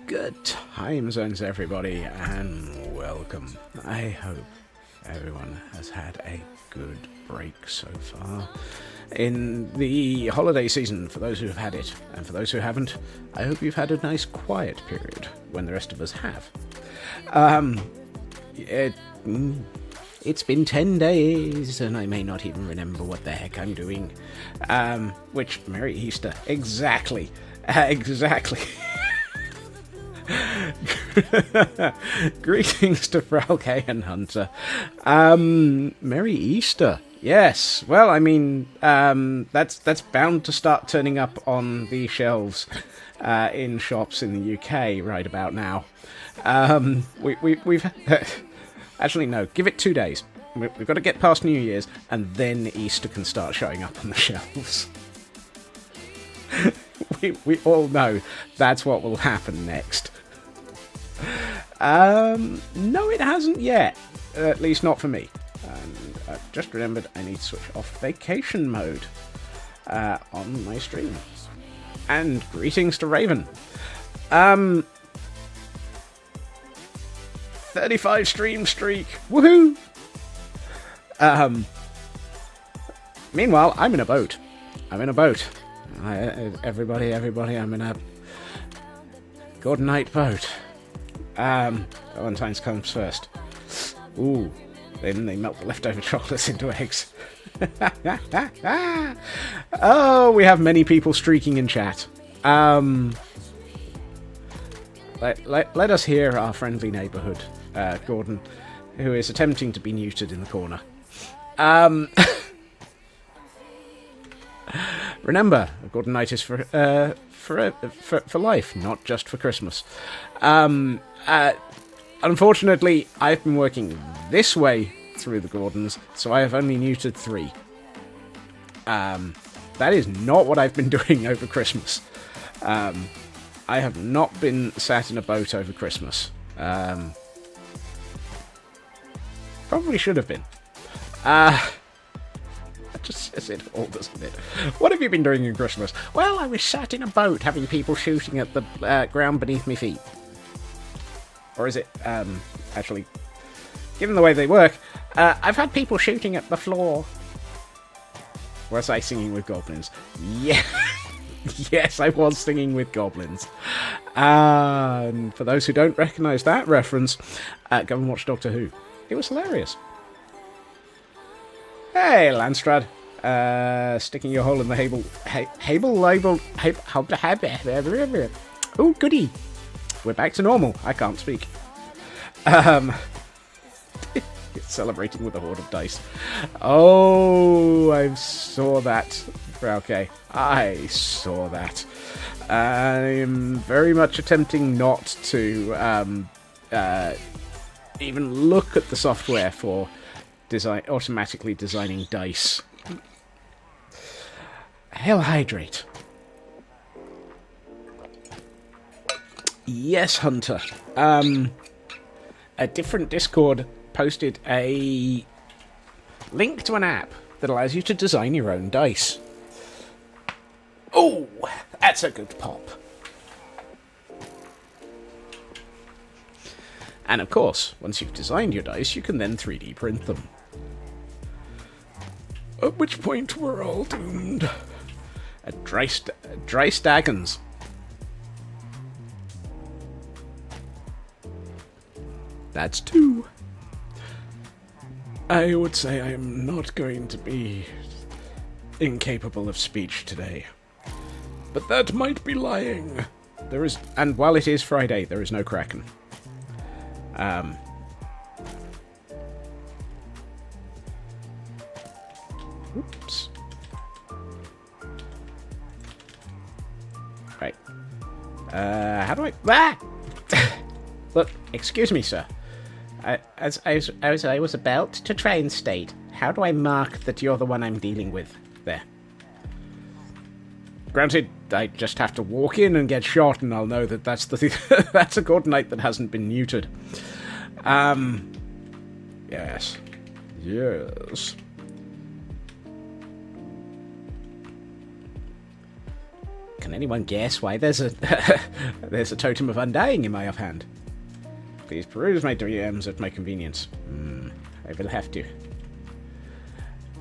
Good time zones, everybody, and welcome. I hope everyone has had a good break so far in the holiday season. For those who have had it, and for those who haven't, I hope you've had a nice quiet period when the rest of us have. It's been 10 days, and I may not even remember what the heck I'm doing. Which, Merry Easter. Exactly. Exactly. Greetings to Frauke and Hunter. Merry Easter. Yes. Well, I mean, that's bound to start turning up on the shelves in shops in the UK right about now. We've actually no. Give it 2 days. We've got to get past New Year's, and then Easter can start showing up on the shelves. we all know that's what will happen next. No, it hasn't yet. At least not for me. And I've just remembered I need to switch off vacation mode on my stream. And greetings to Raven. 35 stream streak. Woohoo! Meanwhile, I'm in a boat. Everybody, I'm in a good night boat. Valentine's comes first. Ooh, then they melt the leftover chocolates into eggs. Oh, we have many people streaking in chat. Let us hear our friendly neighbourhood, Gordon, who is attempting to be neutered in the corner. Remember, a Gordon night is for life, not just for Christmas. Unfortunately, I've been working this way through the Gordons, so I have only neutered 3. That is not what I've been doing over Christmas. I have not been sat in a boat over Christmas. Probably should have been. That just says it all, doesn't it? What have you been doing in Christmas? Well, I was sat in a boat having people shooting at the ground beneath my feet. Or is it, actually, given the way they work, I've had people shooting at the floor. Was I singing with goblins? Yeah. Yes, I was singing with goblins. And for those who don't recognise that reference, go and watch Doctor Who. It was hilarious. Hey, Landstrad. Sticking your hole in the Oh, goody. We're back to normal. I can't speak. Celebrating with a horde of dice. Oh, I saw that. Okay, I saw that. I'm very much attempting not to even look at the software for automatically designing dice. Hell hydrate. Yes, Hunter. A different Discord posted a link to an app that allows you to design your own dice. Oh, that's a good pop. And of course, once you've designed your dice, you can then 3D print them. At which point we're all doomed. Dry Staggins. That's 2. I would say I am not going to be incapable of speech today. But that might be lying. And while it is Friday, there is no Kraken. Oops. Right. How do I... Ah! Look, excuse me, sir. As I was about to try and state, how do I mark that you're the one I'm dealing with? There. Granted, I just have to walk in and get shot, and I'll know that that's that's a coordinate that hasn't been neutered. Yes. Yes. Can anyone guess why there's a there's a totem of undying in my offhand? Please peruse my DMs at my convenience. I will have to.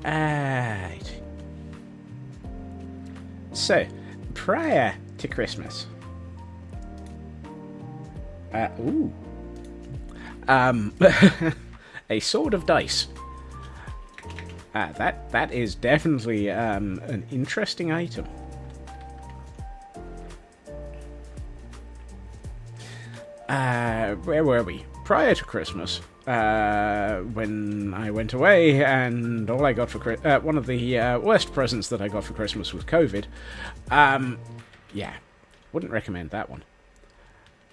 Right. So, prior to Christmas. A sword of dice. That is definitely an interesting item. Where were we? Prior to Christmas, when I went away, and all I got for one of the worst presents that I got for Christmas was COVID. Yeah, wouldn't recommend that one.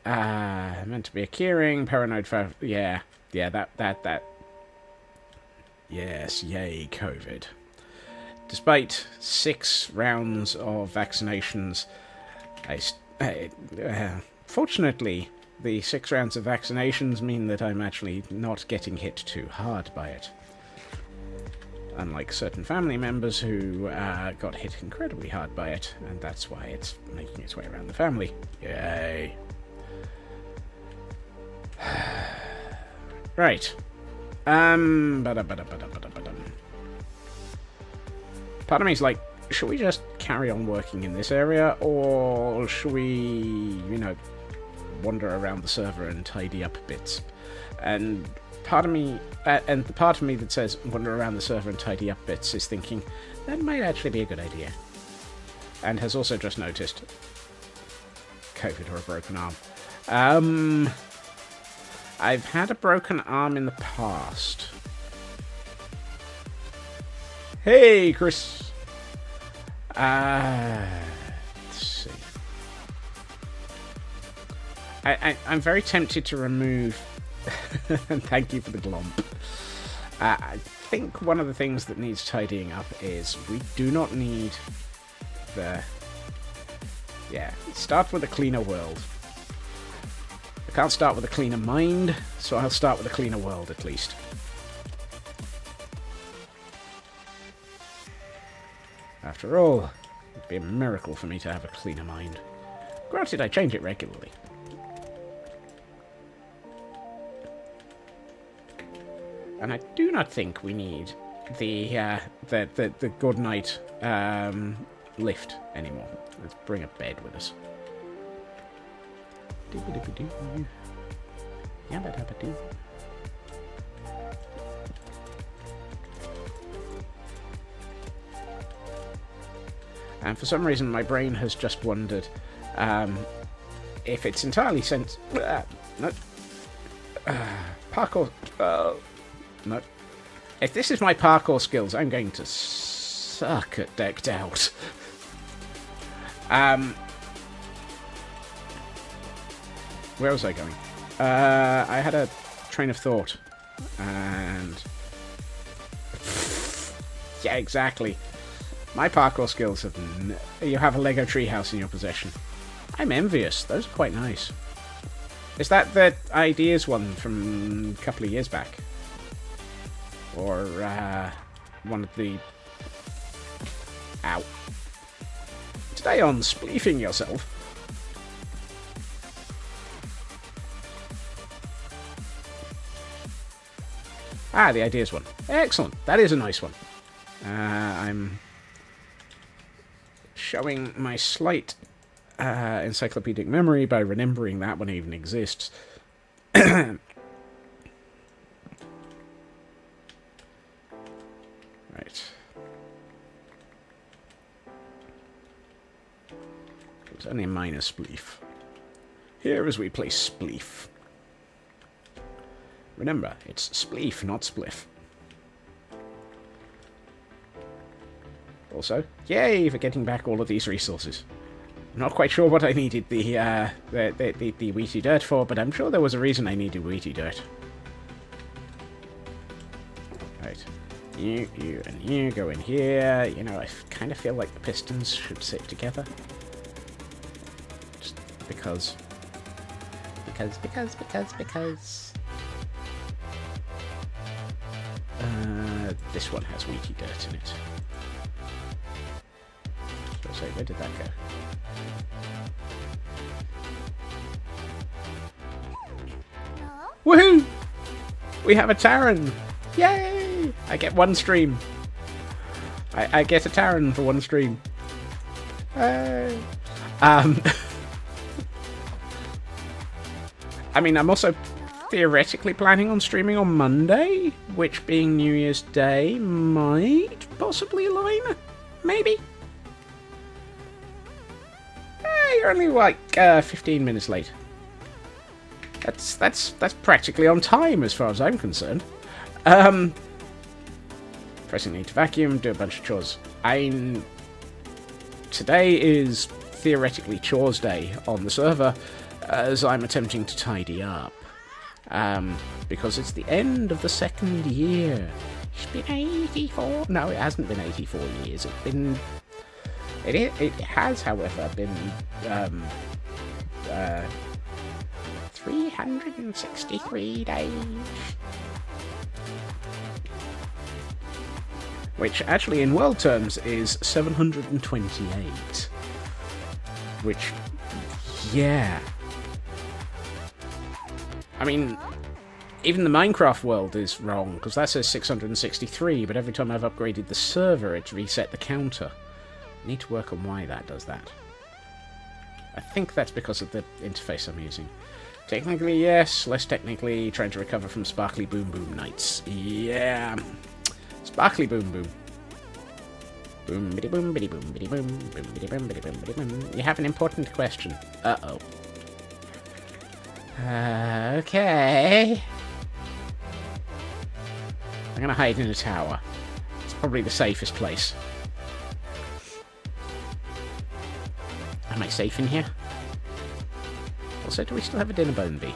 Meant to be a keyring, paranoid. Yeah, that. Yes, yay, COVID. Despite 6 rounds of vaccinations, fortunately, the 6 rounds of vaccinations mean that I'm actually not getting hit too hard by it. Unlike certain family members who got hit incredibly hard by it, and that's why it's making its way around the family. Yay. Right. Part of me's like, should we just carry on working in this area, or should we, wander around the server and tidy up bits? And part of me, and the part of me that says wander around the server and tidy up bits is thinking that might actually be a good idea. And has also just noticed COVID or a broken arm. I've had a broken arm in the past. Hey, Chris. Let's see. I'm very tempted to remove... and thank you for the glomp. I think one of the things that needs tidying up is we do not need the... Yeah, start with a cleaner world. I can't start with a cleaner mind, so I'll start with a cleaner world at least. After all, it'd be a miracle for me to have a cleaner mind. Granted, I change it regularly. And I do not think we need the good night lift anymore. Let's bring a bed with us. And for some reason, my brain has just wondered if it's entirely no. Parkour. No. If this is my parkour skills, I'm going to suck at Decked Out. Where was I going? I had a train of thought. And... yeah, exactly. My parkour skills have... You have a Lego treehouse in your possession. I'm envious. Those are quite nice. Is that the Ideas one from a couple of years back? Or, one of the... Ow. Stay on spleefing yourself. Ah, the Ideas one. Excellent. That is a nice one. I'm showing my slight encyclopedic memory by remembering that one even exists. Right. It's only a minor spleef. Here as we play spleef. Remember, it's spleef, not spliff. Also, yay for getting back all of these resources. I'm not quite sure what I needed the Y2D363 for, but I'm sure there was a reason I needed Y2D363. Right. You, and you go in here. You know, I kind of feel like the pistons should sit together. Just because. Because. This one has wheaty dirt in it. So So where did that go? Woohoo! We have a Taran! Yay! I get one stream. I get a Taran for one stream. Hey. I mean, I'm also theoretically planning on streaming on Monday, which being New Year's Day might possibly align. Maybe. You're only like 15 minutes late. That's practically on time as far as I'm concerned. Pressing need to vacuum, do a bunch of chores. Today is theoretically chores day on the server, as I'm attempting to tidy up. Because it's the end of the second year. It's been 84. No, it hasn't been 84 years. It's been. It has, however, been 363 days. Which actually in world terms is 728. Which, yeah. I mean, even the Minecraft world is wrong, because that says 663, but every time I've upgraded the server, it's reset the counter. I need to work on why that does that. I think that's because of the interface I'm using. Technically, yes. Less technically, trying to recover from Sparkly Boom Boom nights. Yeah. Sparkly Boom Boom. Boom biddy boom biddy boom biddy boom boom biddy boom biddy boom biddy boom. You have an important question. Uh-oh. Okay. I'm gonna hide in a tower. It's probably the safest place. Am I safe in here? Also, do we still have a dinner bone bee?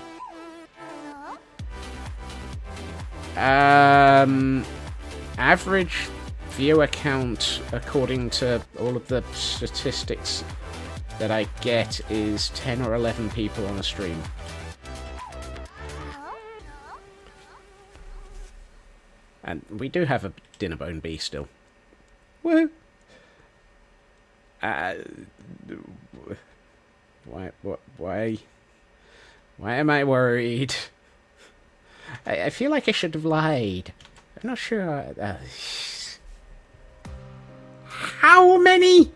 Average viewer count, according to all of the statistics that I get, is 10 or 11 people on a stream. And we do have a dinner bone bee still. Woo! Why am I worried? I feel like I should have lied. I'm not sure. How many?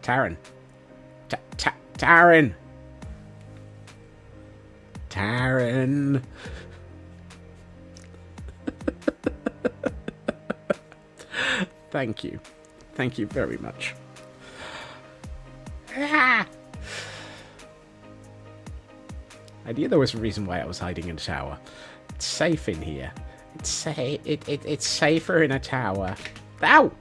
Taran. Taran. Taran. Thank you. Thank you very much. Ah! I knew there was a reason why I was hiding in a tower. It's safe in here. It's safer in a tower. Ow!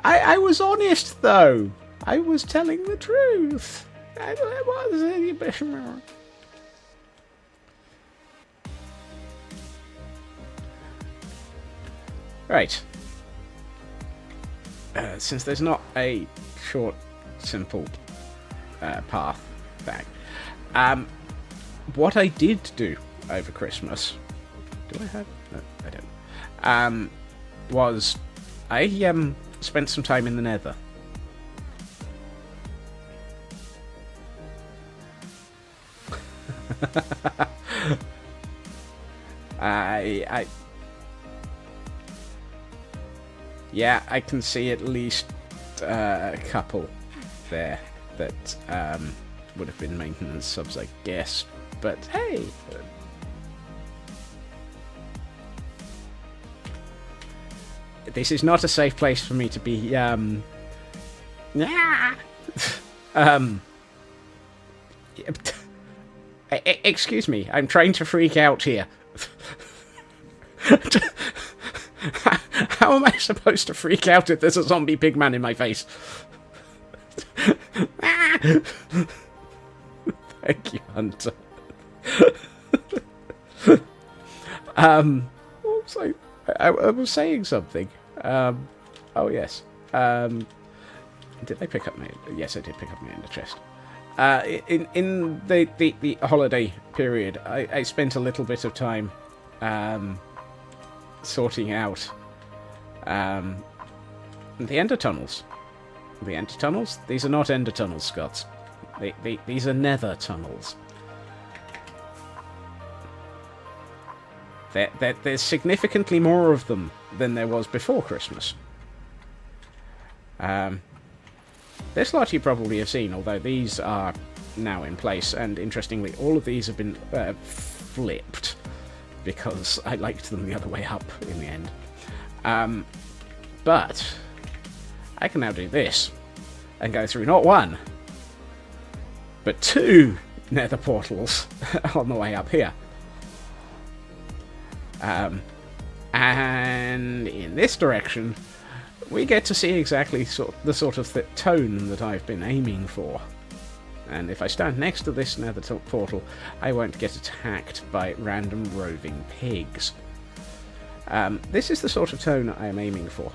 I was honest, though. I was telling the truth. I was. Right. Since there's not a short, simple path back, what I did do over Christmas, do I have? No, I don't. Was I spent some time in the Nether. Yeah, I can see at least a couple there that would have been maintenance subs, I guess. But hey, this is not a safe place for me to be. Excuse me, I'm trying to freak out here. How am I supposed to freak out if there's a zombie pigman in my face? Thank you, Hunter. What was I was saying something. Oh yes. Did I pick up my... Yes, I did pick up my ender chest. In the holiday period, I spent a little bit of time sorting out the ender tunnels. The ender tunnels? These are not ender tunnels, Scots. These are nether tunnels. There's significantly more of them than there was before Christmas. This lot you probably have seen, although these are now in place, and interestingly, all of these have been flipped, because I liked them the other way up in the end. But I can now do this, and go through not one, but two nether portals on the way up here. And in this direction, we get to see exactly the sort of tone that I've been aiming for. And if I stand next to this nether portal, I won't get attacked by random roving pigs. This is the sort of tone I am aiming for.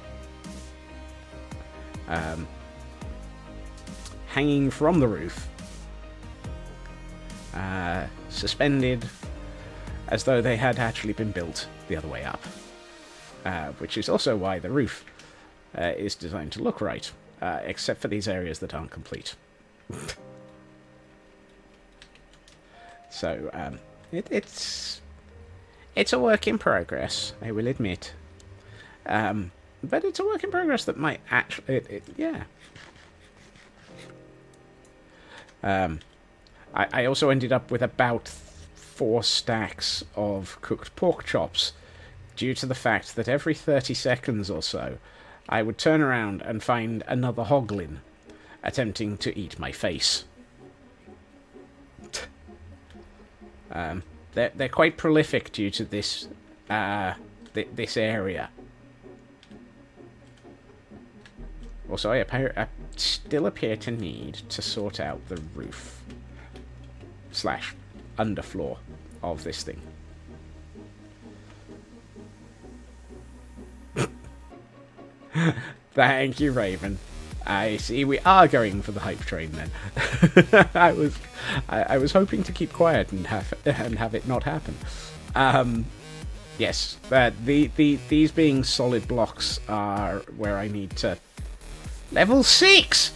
Hanging from the roof. Suspended as though they had actually been built the other way up. Which is also why the roof is designed to look right, except for these areas that aren't complete. So, it's a work in progress, I will admit. But it's a work in progress that might actually... yeah. I also ended up with about 4 stacks of cooked pork chops, due to the fact that every 30 seconds or so, I would turn around and find another hoglin attempting to eat my face. They're quite prolific due to this this area. Also, I still appear to need to sort out the roof / underfloor of this thing. Thank you, Raven. I see we are going for the hype train then. I was hoping to keep quiet and have it not happen. Yes, these being solid blocks are where I need to level 6.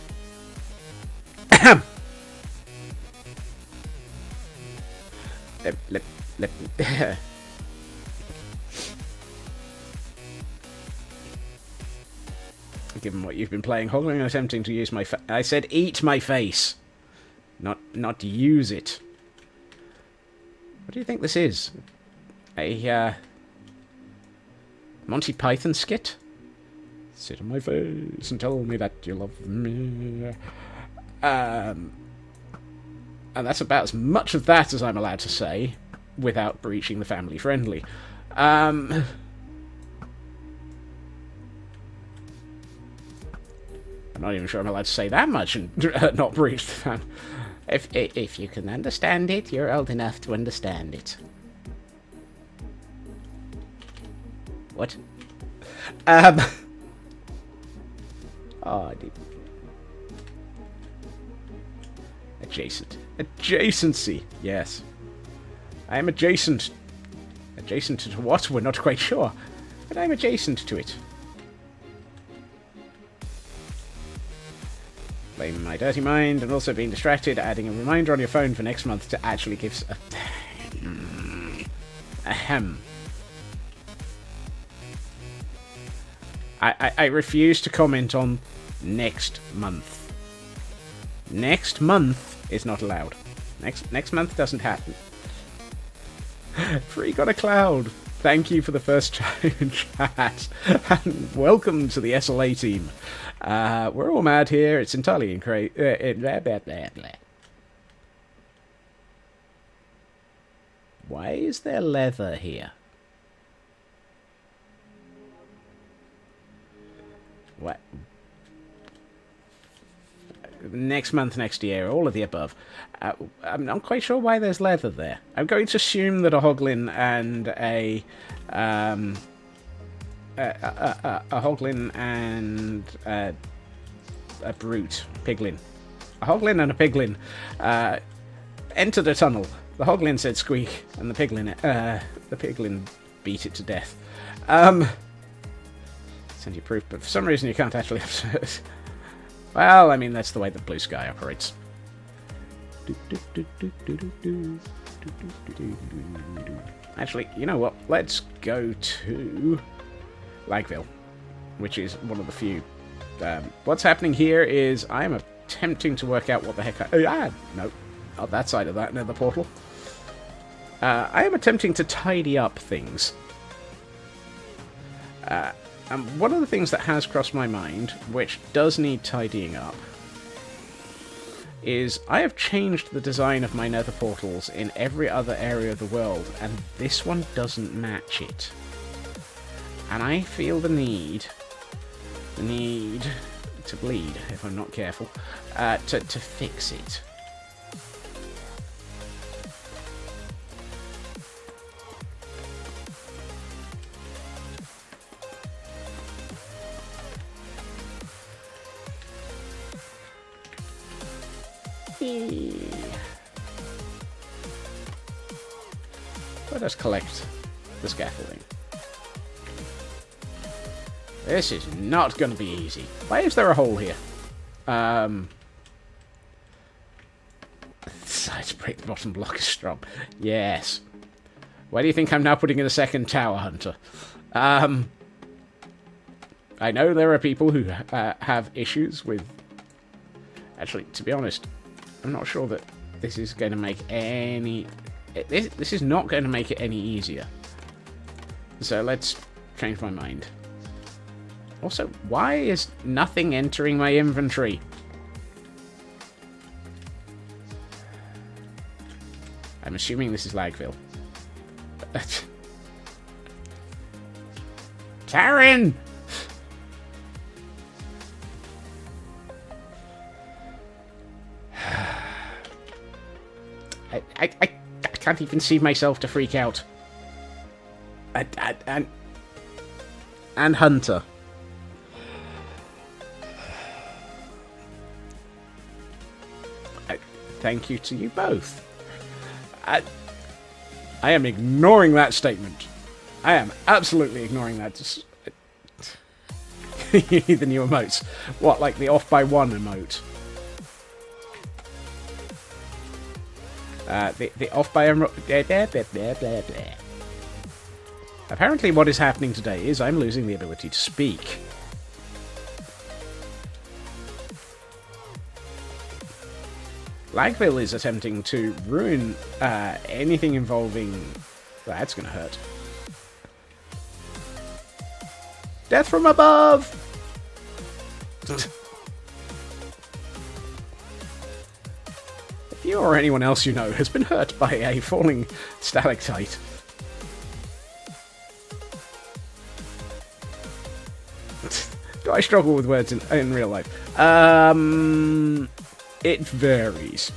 Given what you've been playing, Hogling, attempting to use my I said eat my face, not use it. What do you think this is? A Monty Python skit? Sit on my face and tell me that you love me. And that's about as much of that as I'm allowed to say without breaching the family friendly. I'm not even sure I'm allowed to say that much and not breach the family. If you can understand it, you're old enough to understand it. What? Oh, dude. Adjacency, yes. I am adjacent. Adjacent to what? We're not quite sure. But I'm adjacent to it. Blaming my dirty mind and also being distracted, adding a reminder on your phone for next month to actually give... Ahem. I refuse to comment on next month. Next month is not allowed. Next month doesn't happen. Freak on a cloud. Thank you for the first chat. And welcome to the SLA team. We're all mad here. It's entirely blah, blah, blah, blah. Why is there leather here? What? Next month, next year, all of the above. I'm not quite sure why there's leather there. I'm going to assume that a hoglin and a a hoglin and a brute piglin. A hoglin and a piglin entered a tunnel. The hoglin said squeak, and the piglin beat it to death. Send you proof, but for some reason you can't actually observe it. Well, I mean, that's the way the blue sky operates. Actually, you know what? Let's go to Lagville, which is one of the few. What's happening here is I'm attempting to work out what the heck no, not that side of that nether portal. I am attempting to tidy up things. And one of the things that has crossed my mind, which does need tidying up, is I have changed the design of my nether portals in every other area of the world, and this one doesn't match it. And I feel the need to bleed, if I'm not careful, to fix it. Let us collect the scaffolding. This is not going to be easy. Why is there a hole here? Side break, the bottom block is strong. Yes. Why do you think I'm now putting in a second tower hunter? I know there are people who have issues with... Actually, to be honest, I'm not sure that this is going to make any... This is not going to make it any easier. So let's change my mind. Also, why is nothing entering my inventory? I'm assuming this is Lagville. Karen! I can't even see myself to freak out. And Hunter. Thank you to you both. I am ignoring that statement. I am absolutely ignoring that. You need the new emotes. What, like the off by one emote? The off by Apparently what is happening today is I'm losing the ability to speak. Lagville is attempting to ruin anything involving... That's gonna hurt. Death from above! If you or anyone else you know has been hurt by a falling stalactite, do I struggle with words in real life? It varies.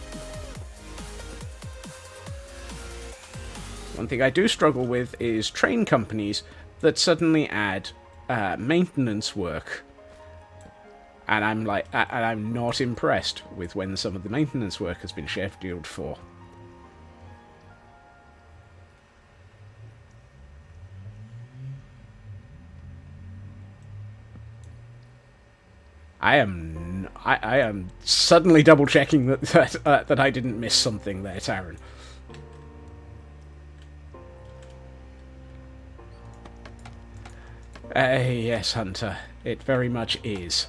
One thing I do struggle with is train companies that suddenly add maintenance work. And I'm like, and I'm not impressed with when some of the maintenance work has been scheduled for. I am suddenly double checking that I didn't miss something there, Taryn. Yes, Hunter, it very much is.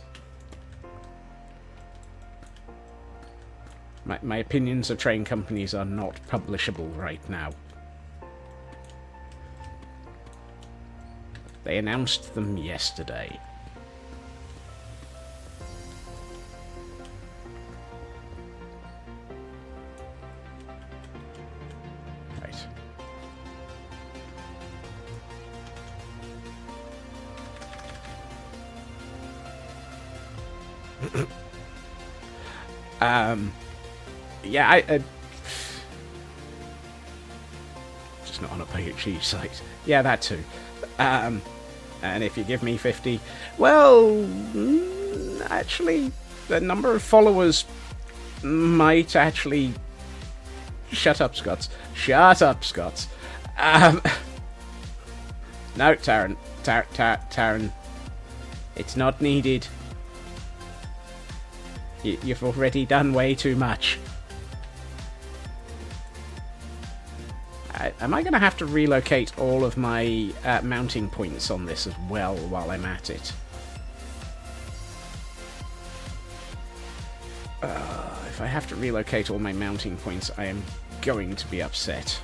My opinions of train companies are not publishable right now. They announced them yesterday. Yeah, I just not on a PhD site. Yeah, that too. And if you give me 50, well, actually, the number of followers might actually... Shut up, Scots. Shut up, Scots. No, Taran. Taran. It's not needed. You've already done way too much. Am I going to have to relocate all of my mounting points on this as well while I'm at it? If I have to relocate all my mounting points, I am going to be upset.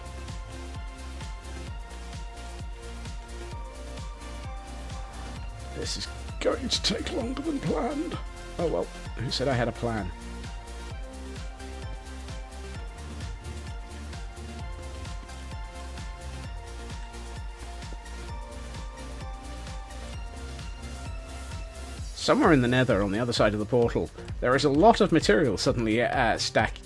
This is going to take longer than planned. Oh well, who said I had a plan? Somewhere in the nether, on the other side of the portal, there is a lot of material suddenly stacked.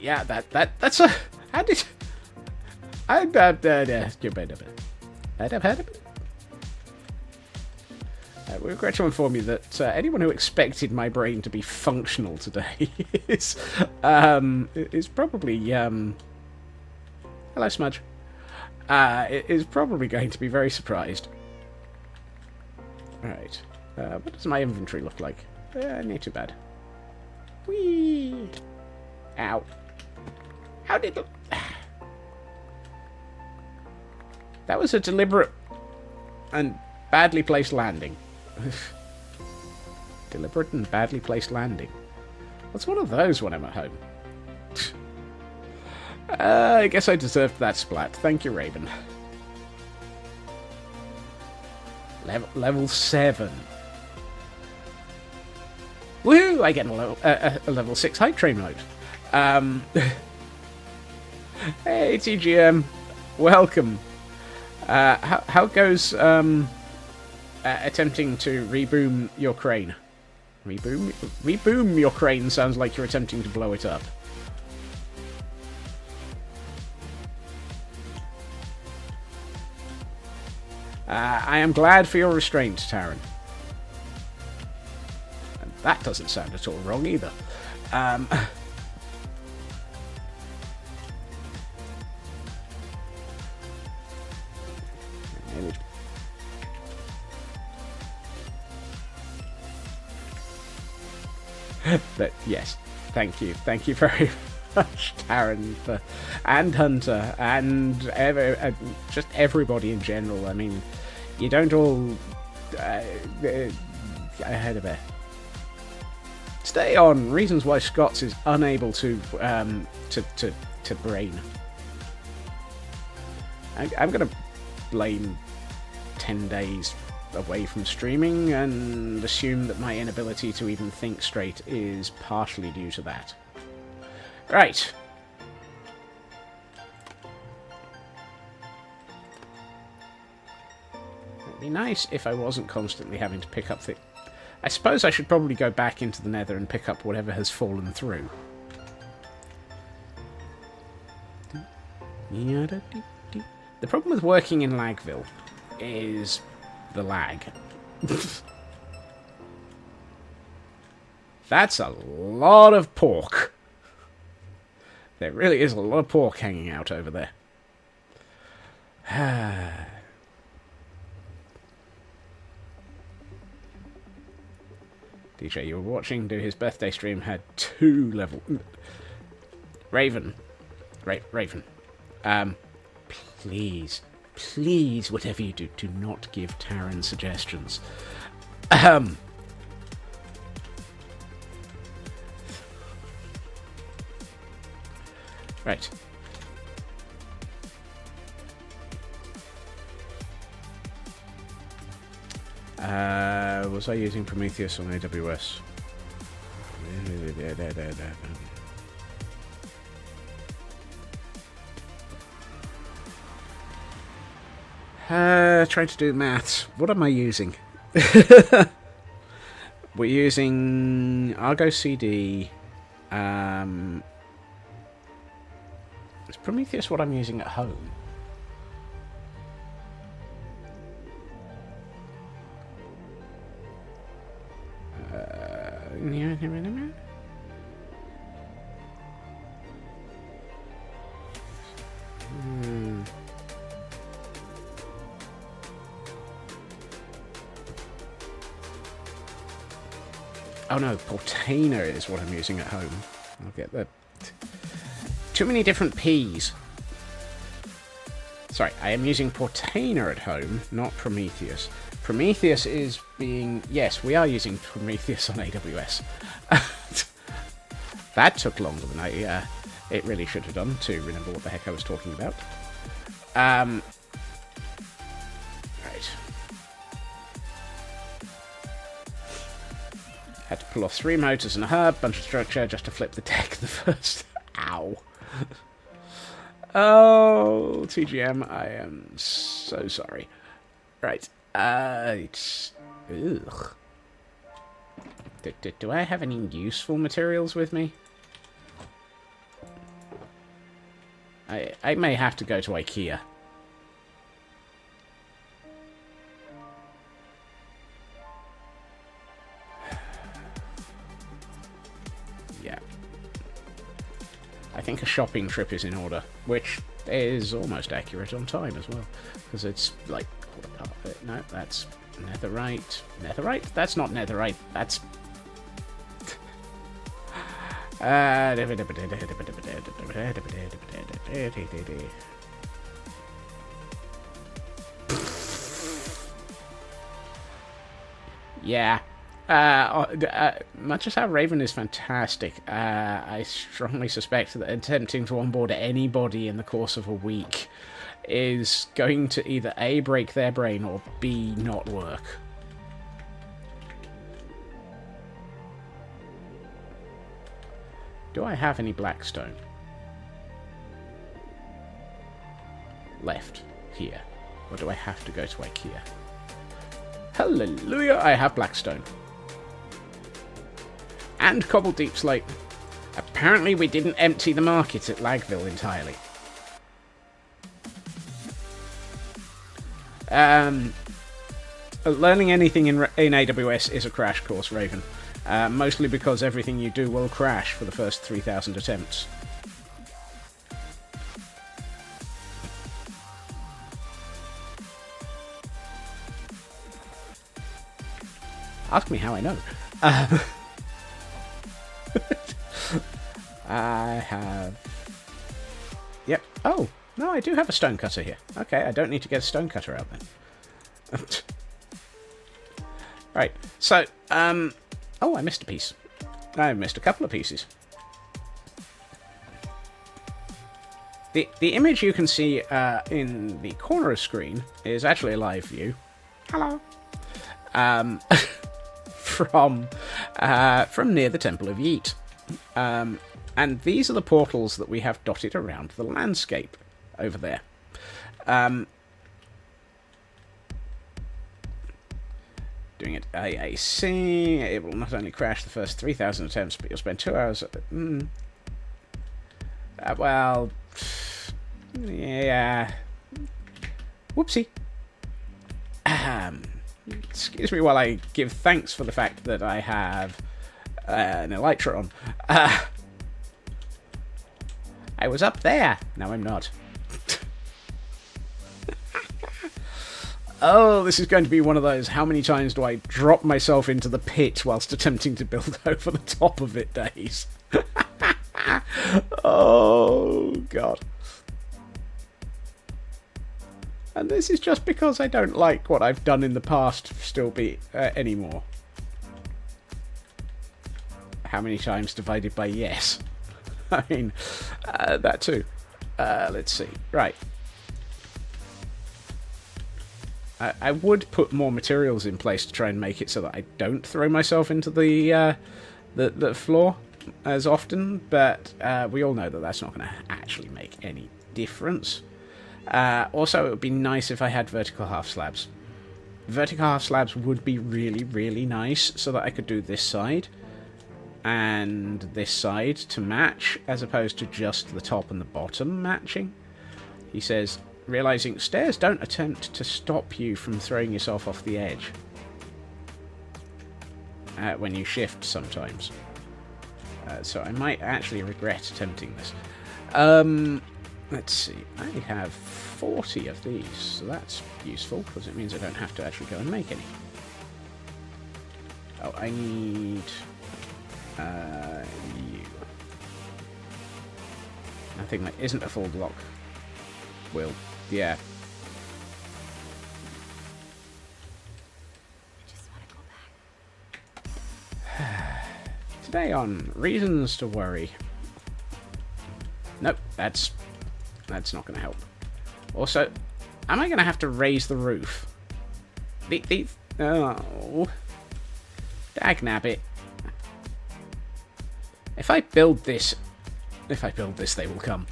Yeah, that's a... How did... We regret to inform you that anyone who expected my brain to be functional today is probably... Hello, Smudge. Is probably going to be very surprised. Alright. What does my inventory look like? Not too bad. Whee! Ow. How did... That was a deliberate and badly placed landing. Deliberate and badly placed landing. What's one of those when I'm at home? I guess I deserved that splat. Thank you, Raven. Level 7. Woohoo! I get a level 6 hype train mode. Hey, TGM. Welcome. How goes attempting to reboom your crane? Reboom your crane sounds like you're attempting to blow it up. I am glad for your restraint, Taran. And that doesn't sound at all wrong either. But yes, thank you very much, Taran, and Hunter, and just everybody in general. I mean, you don't all I heard of it. Stay on. Reasons why Scots is unable to brain. I'm gonna blame 10 days away from streaming and assume that my inability to even think straight is partially due to that. Right. It'd be nice if I wasn't constantly having to pick up the... I suppose I should probably go back into the nether and pick up whatever has fallen through. The problem with working in Lagville is the lag. That's a lot of pork. There really is a lot of pork hanging out over there. DJ, you were watching do his birthday stream, had 2 level... Raven. Raven. Please, whatever you do, do not give Taran suggestions. Right. Was I using Prometheus on AWS? Trying to do maths. What am I using? We're using Argo CD. Is Prometheus what I'm using at home? Oh no, Portainer is what I'm using at home. I'll get that. Too many different P's. Sorry, I am using Portainer at home, not Prometheus. Prometheus is being... Yes, we are using Prometheus on AWS. That took longer than it really should have done to remember what the heck I was talking about. Right. Had to pull off 3 motors and a hub, bunch of structure, just to flip the deck the first... Ow. Oh, TGM, I am so sorry. Right. It's... Ugh. Do I have any useful materials with me? I may have to go to IKEA. Yeah. I think a shopping trip is in order, which is almost accurate on time as well. Because it's like... No, that's netherite. Netherite? That's not netherite. That's... Yeah. Much as how Raven is fantastic, I strongly suspect that attempting to onboard anybody in the course of a week is going to either A, break their brain, or B, not work. Do I have any blackstone left here? Or do I have to go to IKEA? Hallelujah, I have blackstone. And cobbled deep slate. Apparently we didn't empty the market at Lagville entirely. Learning anything in AWS is a crash course, Raven. Mostly because everything you do will crash for the first 3,000 attempts. Ask me how I know. I have... Yep. Oh, no, I do have a stone cutter here. Okay, I don't need to get a stone cutter out then. Right, so, oh, I missed a piece. I missed a couple of pieces. The image you can see in the corner of screen is actually a live view. Hello. From near the Temple of Yeet. And these are the portals that we have dotted around the landscape over there. Doing it AAC, it will not only crash the first 3,000 attempts, but you'll spend 2 hours at it. Well, yeah. Whoopsie. Excuse me while I give thanks for the fact that I have an elytra on. I was up there. Now I'm not. Oh, this is going to be one of those, how many times do I drop myself into the pit whilst attempting to build over the top of it days? Oh, God. And this is just because I don't like what I've done in the past still be anymore. How many times divided by yes? I mean, that too. Let's see. Right. I would put more materials in place to try and make it so that I don't throw myself into the floor as often, but we all know that that's not going to actually make any difference. Also, it would be nice if I had vertical half slabs. vertical half slabs would be really, really nice, so that I could do this side and this side to match, as opposed to just the top and the bottom matching. He says, realizing stairs don't attempt to stop you from throwing yourself off the edge when you shift sometimes. So I might actually regret attempting this. Let's see. I have 40 of these, so that's useful, because it means I don't have to actually go and make any. Oh, I need... you. Nothing that isn't a full block will... yeah. Today on Reasons to Worry. Nope, that's not going to help. Also, am I going to have to raise the roof? Oh. Dagnabbit. If I build this, they will come.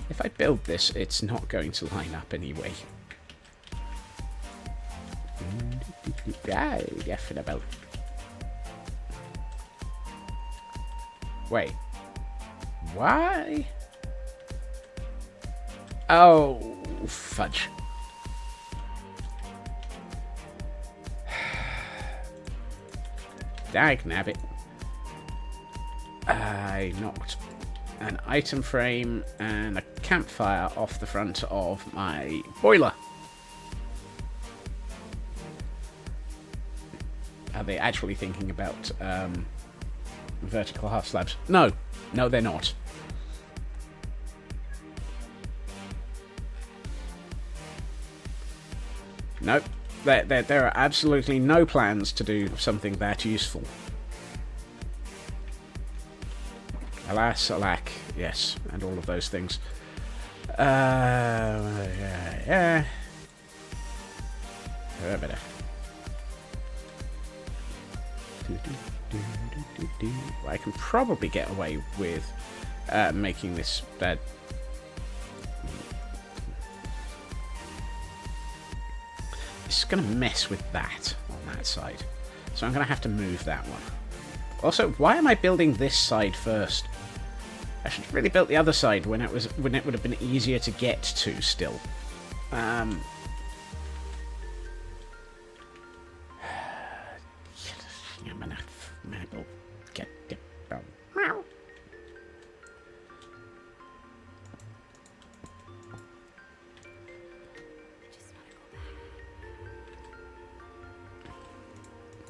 If I build this, it's not going to line up anyway. About. Wait. Why? Oh, fudge. Dagnabbit. I knocked an item frame and a campfire off the front of my boiler. Are they actually thinking about vertical half slabs? No. No, they're not. Nope. There are absolutely no plans to do something that useful. Alas, alack, yes, and all of those things. Yeah. Better. I can probably get away with making this bed. It's going to mess with that on that side, so I'm going to have to move that one. Also, why am I building this side first? I should have really built the other side when it would have been easier to get to still.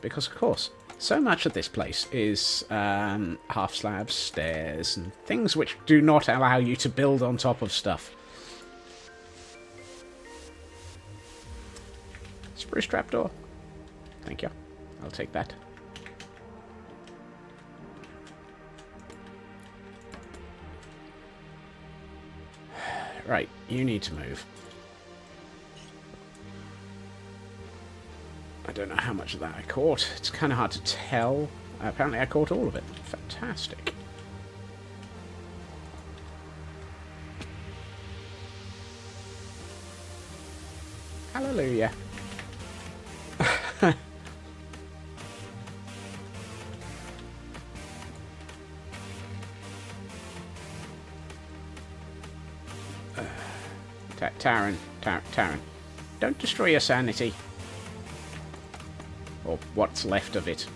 Because, of course, so much of this place is half slabs, stairs, and things which do not allow you to build on top of stuff. Spruce trapdoor. Thank you. I'll take that. Right, you need to move. I don't know how much of that I caught. It's kind of hard to tell. Apparently I caught all of it. Fantastic. Hallelujah. Taran. Don't destroy your sanity. Or what's left of it.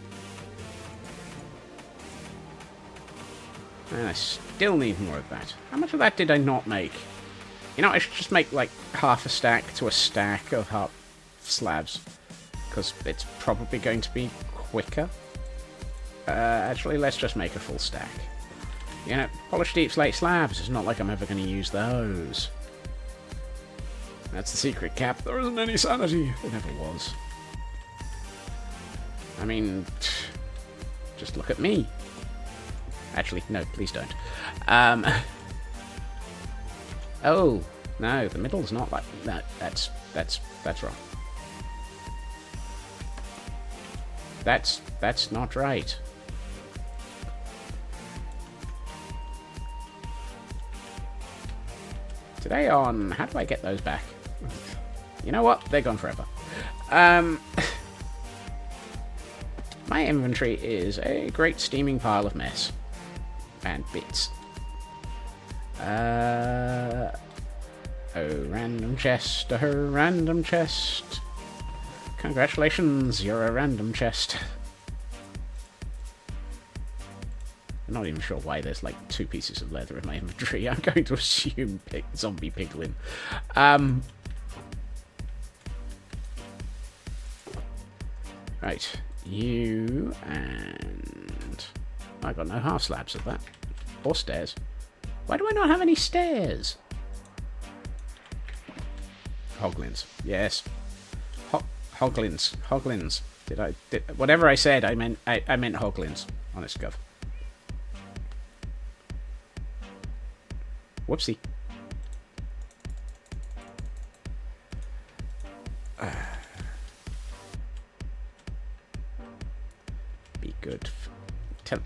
And I still need more of that. How much of that did I not make? You know, I should just make like half a stack to a stack of half slabs. Because it's probably going to be quicker. Actually, let's just make a full stack. You know, polished deep slate slabs. It's not like I'm ever going to use those. That's the secret, Cap. There isn't any sanity. There never was. I mean, just look at me. Actually, no, please don't. Oh, no, the middle's not like that. That's wrong. That's not right. Did they on? How do I get those back? You know what? They're gone forever. My inventory is a great steaming pile of mess. And bits. Oh, random chest. Oh, random chest. Congratulations, you're a random chest. I'm not even sure why there's like 2 pieces of leather in my inventory. I'm going to assume zombie piglin. Right, you and... I got no half slabs of that. Or stairs. Why do I not have any stairs? Hoglins. Yes. Hoglins. Hoglins. Whatever I said, I meant Hoglins. Honest gov. Whoopsie. Be good.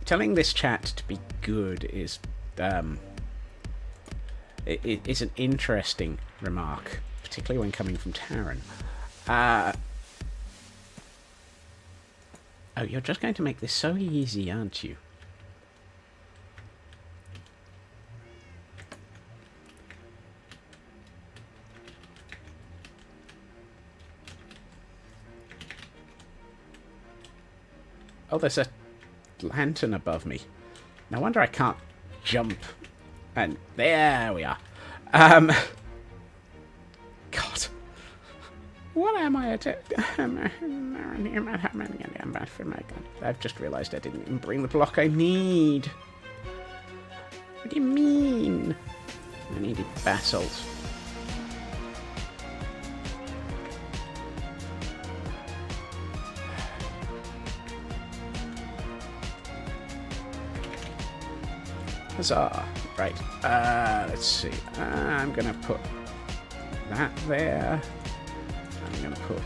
Telling this chat to be good is is an interesting remark, particularly when coming from Taran. Oh, you're just going to make this so easy, aren't you? Oh, there's a lantern above me. No wonder I can't jump. And there we are. God. What am I at? I've just realised I didn't even bring the block I need. What do you mean? I needed basalt. Huzzah. Right. Let's see. I'm going to put that there. I'm going to put...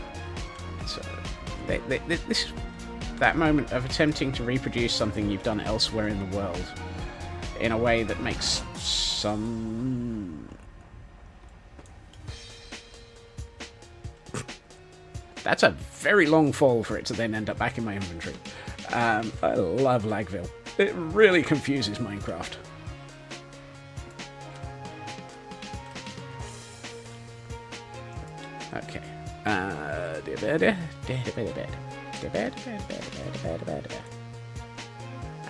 So, this is that moment of attempting to reproduce something you've done elsewhere in the world in a way that makes some... That's a very long fall for it to then end up back in my inventory. I love Lagville. It really confuses Minecraft. Okay. I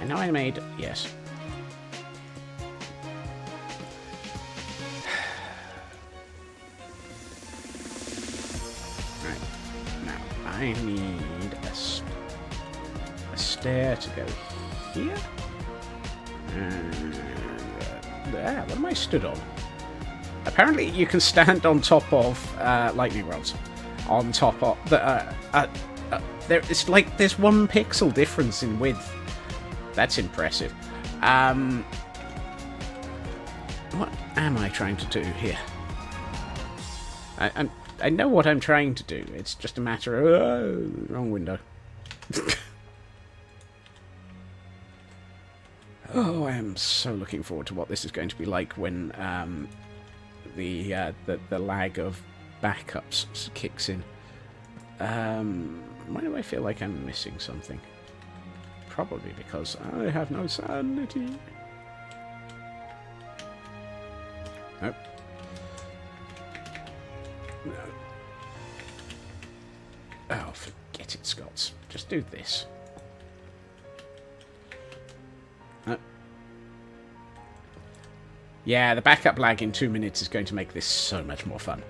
know I made... Yes. Right. Now, I need a stair to go here. And there. What am I stood on? Apparently, you can stand on top of lightning rods. On top of the. It's like there's 1 pixel difference in width. That's impressive. What am I trying to do here? I know what I'm trying to do. It's just a matter of wrong window. Oh, I am so looking forward to what this is going to be like when the lag of backups kicks in. Why do I feel like I'm missing something? Probably because I have no sanity. Nope. No. Oh, forget it, Scots. Just do this. Yeah, the backup lag in 2 minutes is going to make this so much more fun.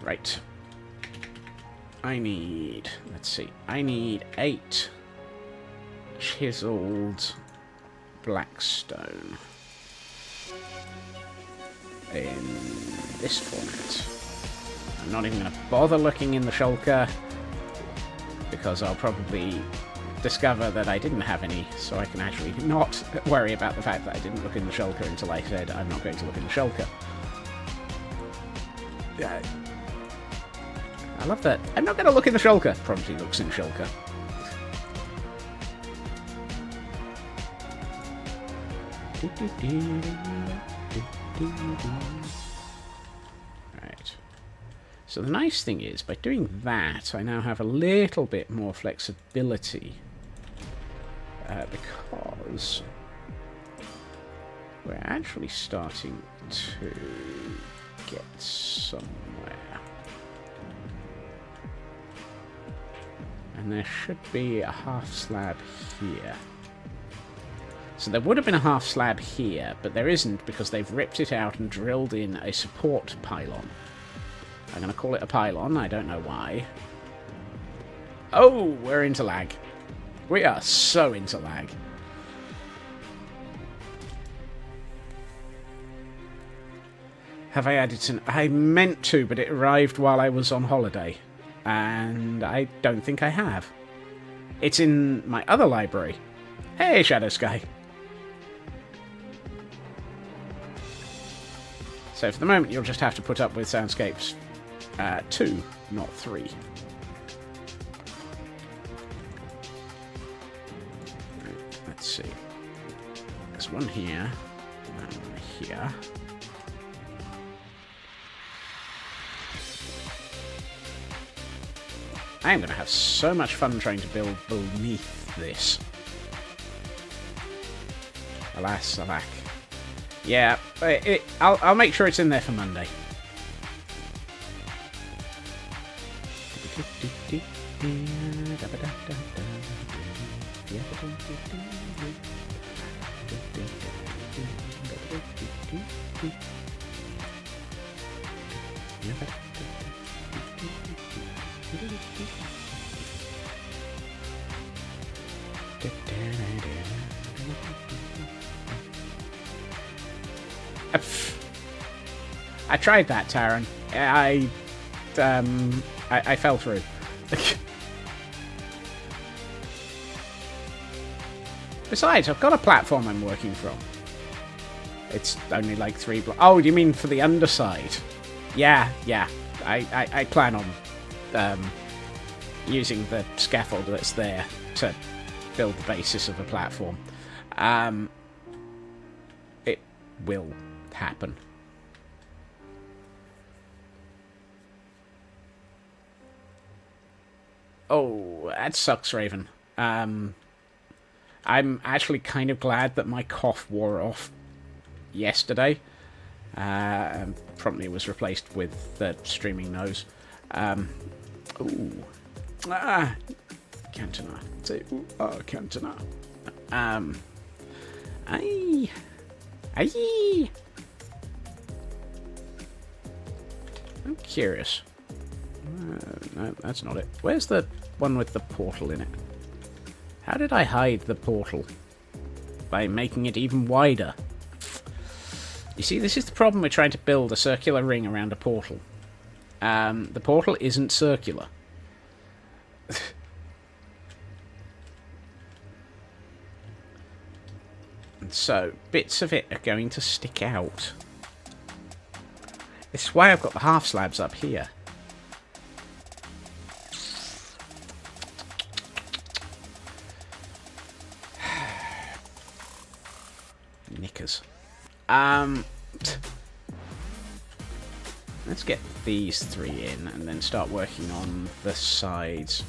Right. I need... Let's see. I need 8 chiseled blackstone in this format. I'm not even going to bother looking in the shulker, because I'll probably discover that I didn't have any, so I can actually not worry about the fact that I didn't look in the shulker until I said I'm not going to look in the shulker. I love that. I'm not going to look in the shulker. Probably looks in shulker. Right. So the nice thing is, by doing that, I now have a little bit more flexibility. Because we're actually starting to get somewhere. And there should be a half slab here. So there would have been a half slab here, but there isn't because they've ripped it out and drilled in a support pylon. I'm going to call it a pylon, I don't know why. Oh, we're into lag. We are so into lag. Have I added some? I meant to, but it arrived while I was on holiday. And I don't think I have. It's in my other library. Hey, Shadow Sky. So for the moment, you'll just have to put up with Soundscapes 2, not 3. Let's see. There's one here, and one here. I am going to have so much fun trying to build beneath this. Alas, alack. Yeah, I'll make sure it's in there for Monday. I tried that, Taran. I fell through. Besides, I've got a platform I'm working from. It's only like 3 blocks. Oh, you mean for the underside? Yeah. I plan on using the scaffold that's there to build the basis of a platform. It will happen. Oh, that sucks, Raven. I'm actually kind of glad that my cough wore off yesterday. And promptly was replaced with the streaming nose. Ooh. Cantona. Say, ooh, Cantona. Aye. I'm curious. No, that's not it. Where's the one with the portal in it? How did I hide the portal? By making it even wider. You see, this is the problem with trying to build a circular ring around a portal. The portal isn't circular. And so, bits of it are going to stick out. This is why I've got the half slabs up here. Knickers. Let's get these 3 in and then start working on the sides.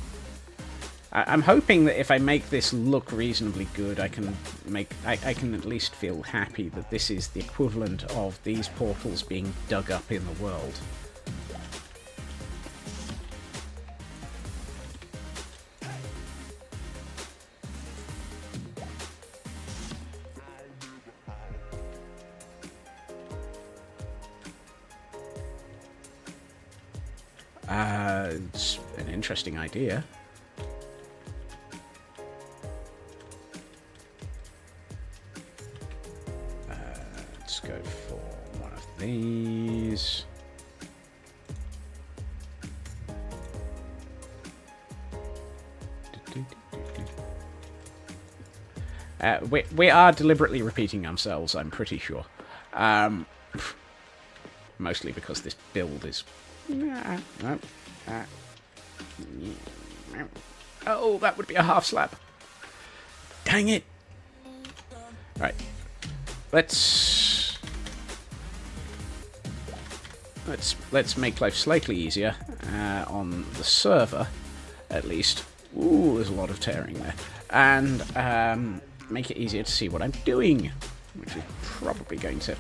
I'm hoping that if I make this look reasonably good, I can at least feel happy that this is the equivalent of these portals being dug up in the world. It's an interesting idea. Let's go for one of these. We are deliberately repeating ourselves, I'm pretty sure. Mostly because this build is... Oh, that would be a half slab. Dang it. Right. let's make life slightly easier on the server, at least. Ooh, there's a lot of tearing there, and make it easier to see what I'm doing, which is probably going to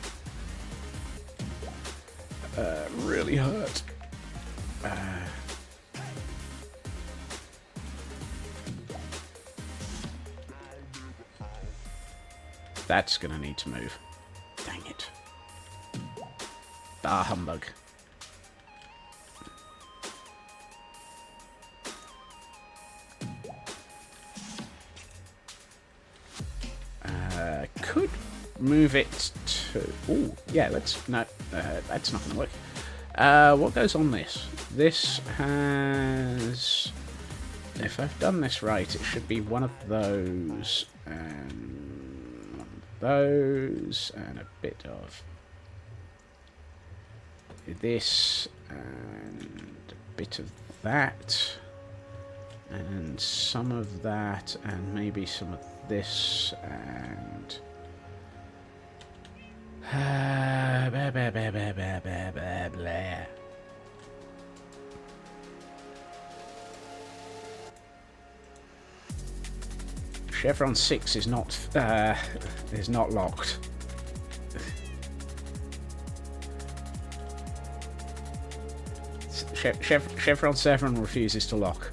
really hurt. That's gonna need to move. Dang it. Ah, humbug. Could move it to... Ooh, yeah, let's... No, that's not going to work. What goes on this? This has... If I've done this right, it should be one of those, and one of those, and a bit of this, and a bit of that, and some of that, and maybe some of this, and... blah, blah, blah, blah, blah, blah, blah, blah. Chevron 6 is not locked. Chevron 7 refuses to lock.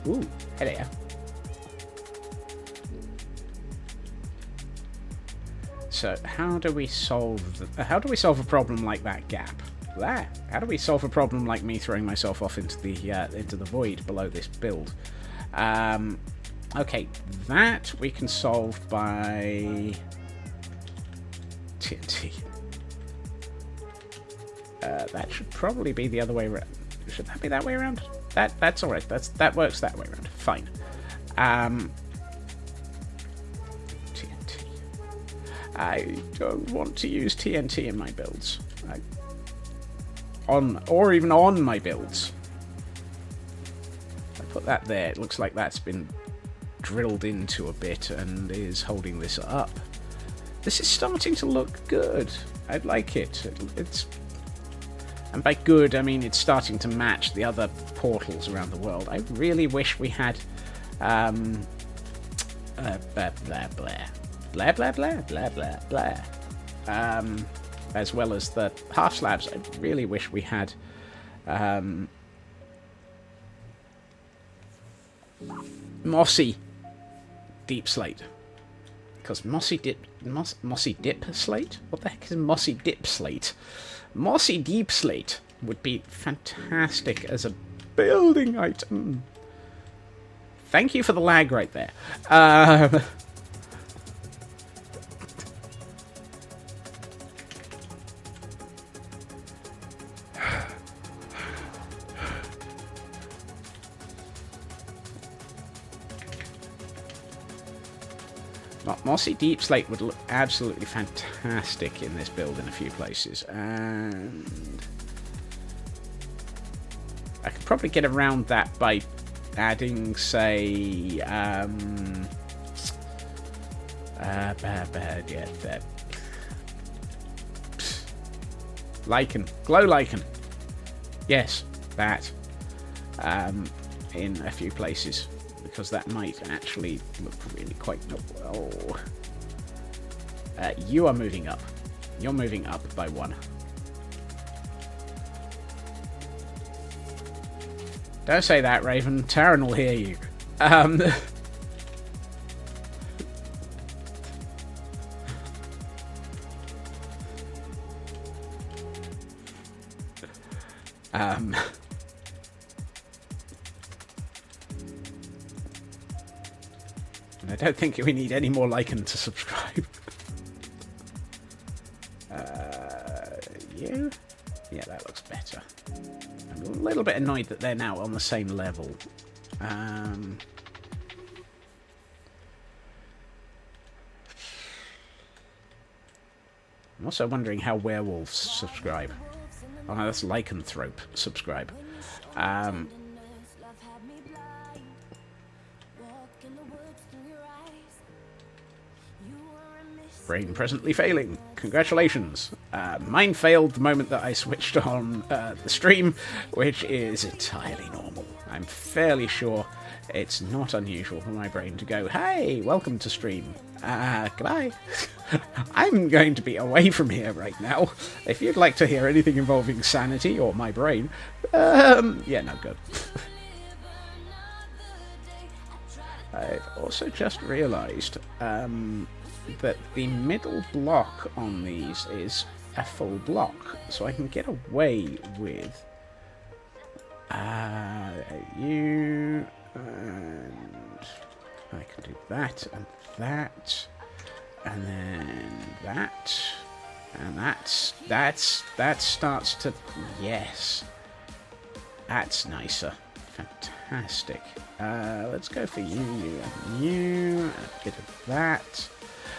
Ooh, hello. So how do we solve a problem like that gap? There. How do we solve a problem like me throwing myself off into the void below this build? Okay, that we can solve by TNT. That should probably be the other way around. Should that be that way around? That's all right. That works that way around. Fine. TNT. I don't want to use TNT in my builds. Or even on my builds. I put that there. It looks like that's been drilled into a bit and is holding this up. This is starting to look good. I like it. It's, and by good, I mean it's starting to match the other portals around the world. I really wish we had blah blah blah blah blah blah blah blah blah. As well as the half slabs, I really wish we had mossy deep slate. Because mossy dip slate? What the heck is mossy dip slate? Mossy deep slate would be fantastic as a building item. Thank you for the lag right there. Mossy Deep Slate would look absolutely fantastic in this build in a few places, and I could probably get around that by adding, say, lichen, glow lichen. Yes, that in a few places. Because that might actually look really quite well. You are moving up. You're moving up by 1. Don't say that, Raven. Taran will hear you. I don't think we need any more lichen to subscribe. You? Yeah, that looks better. I'm a little bit annoyed that they're now on the same level. I'm also wondering how werewolves subscribe. Oh no, that's lycanthrope subscribe. Brain presently failing. Congratulations. Mine failed the moment that I switched on the stream, which is entirely normal. I'm fairly sure it's not unusual for my brain to go, hey, welcome to stream. Goodbye. I'm going to be away from here right now. If you'd like to hear anything involving sanity or my brain, yeah, no good. I've also just realised that the middle block on these is a full block, so I can get away with you, and I can do that, and that, and then that, and that starts to, yes, that's nicer, fantastic. Let's go for you, and you, a bit of that.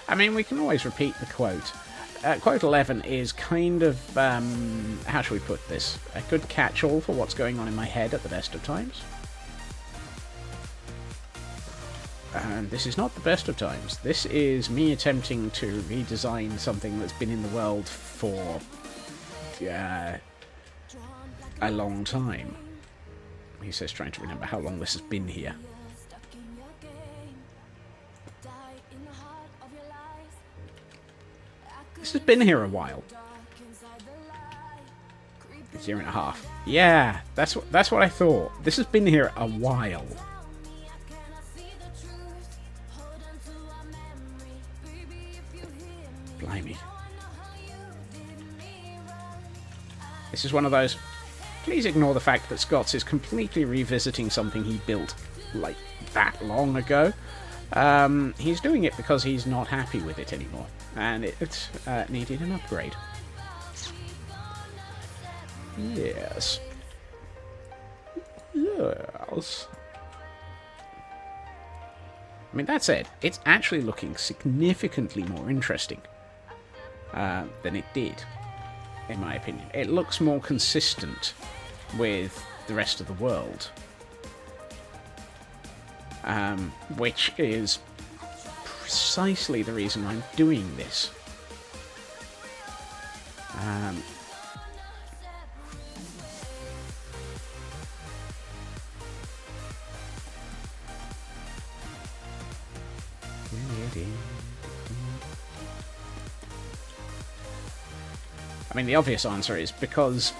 I mean, we can always repeat the quote. Quote 11 is kind of, how shall we put this? A good catch-all for what's going on in my head at the best of times. And this is not the best of times. This is me attempting to redesign something that's been in the world for a long time. He says, trying to remember how long this has been here. This has been here a while. A year and a half. Yeah, that's what I thought. This has been here a while. Blimey. This is one of those. Please ignore the fact that Scott's is completely revisiting something he built like that long ago. He's doing it because he's not happy with it anymore, and it needed an upgrade. Yes. Yes. I mean, that said, it's actually looking significantly more interesting than it did, in my opinion. It looks more consistent with the rest of the world. Which is precisely the reason I'm doing this. I mean, the obvious answer is because.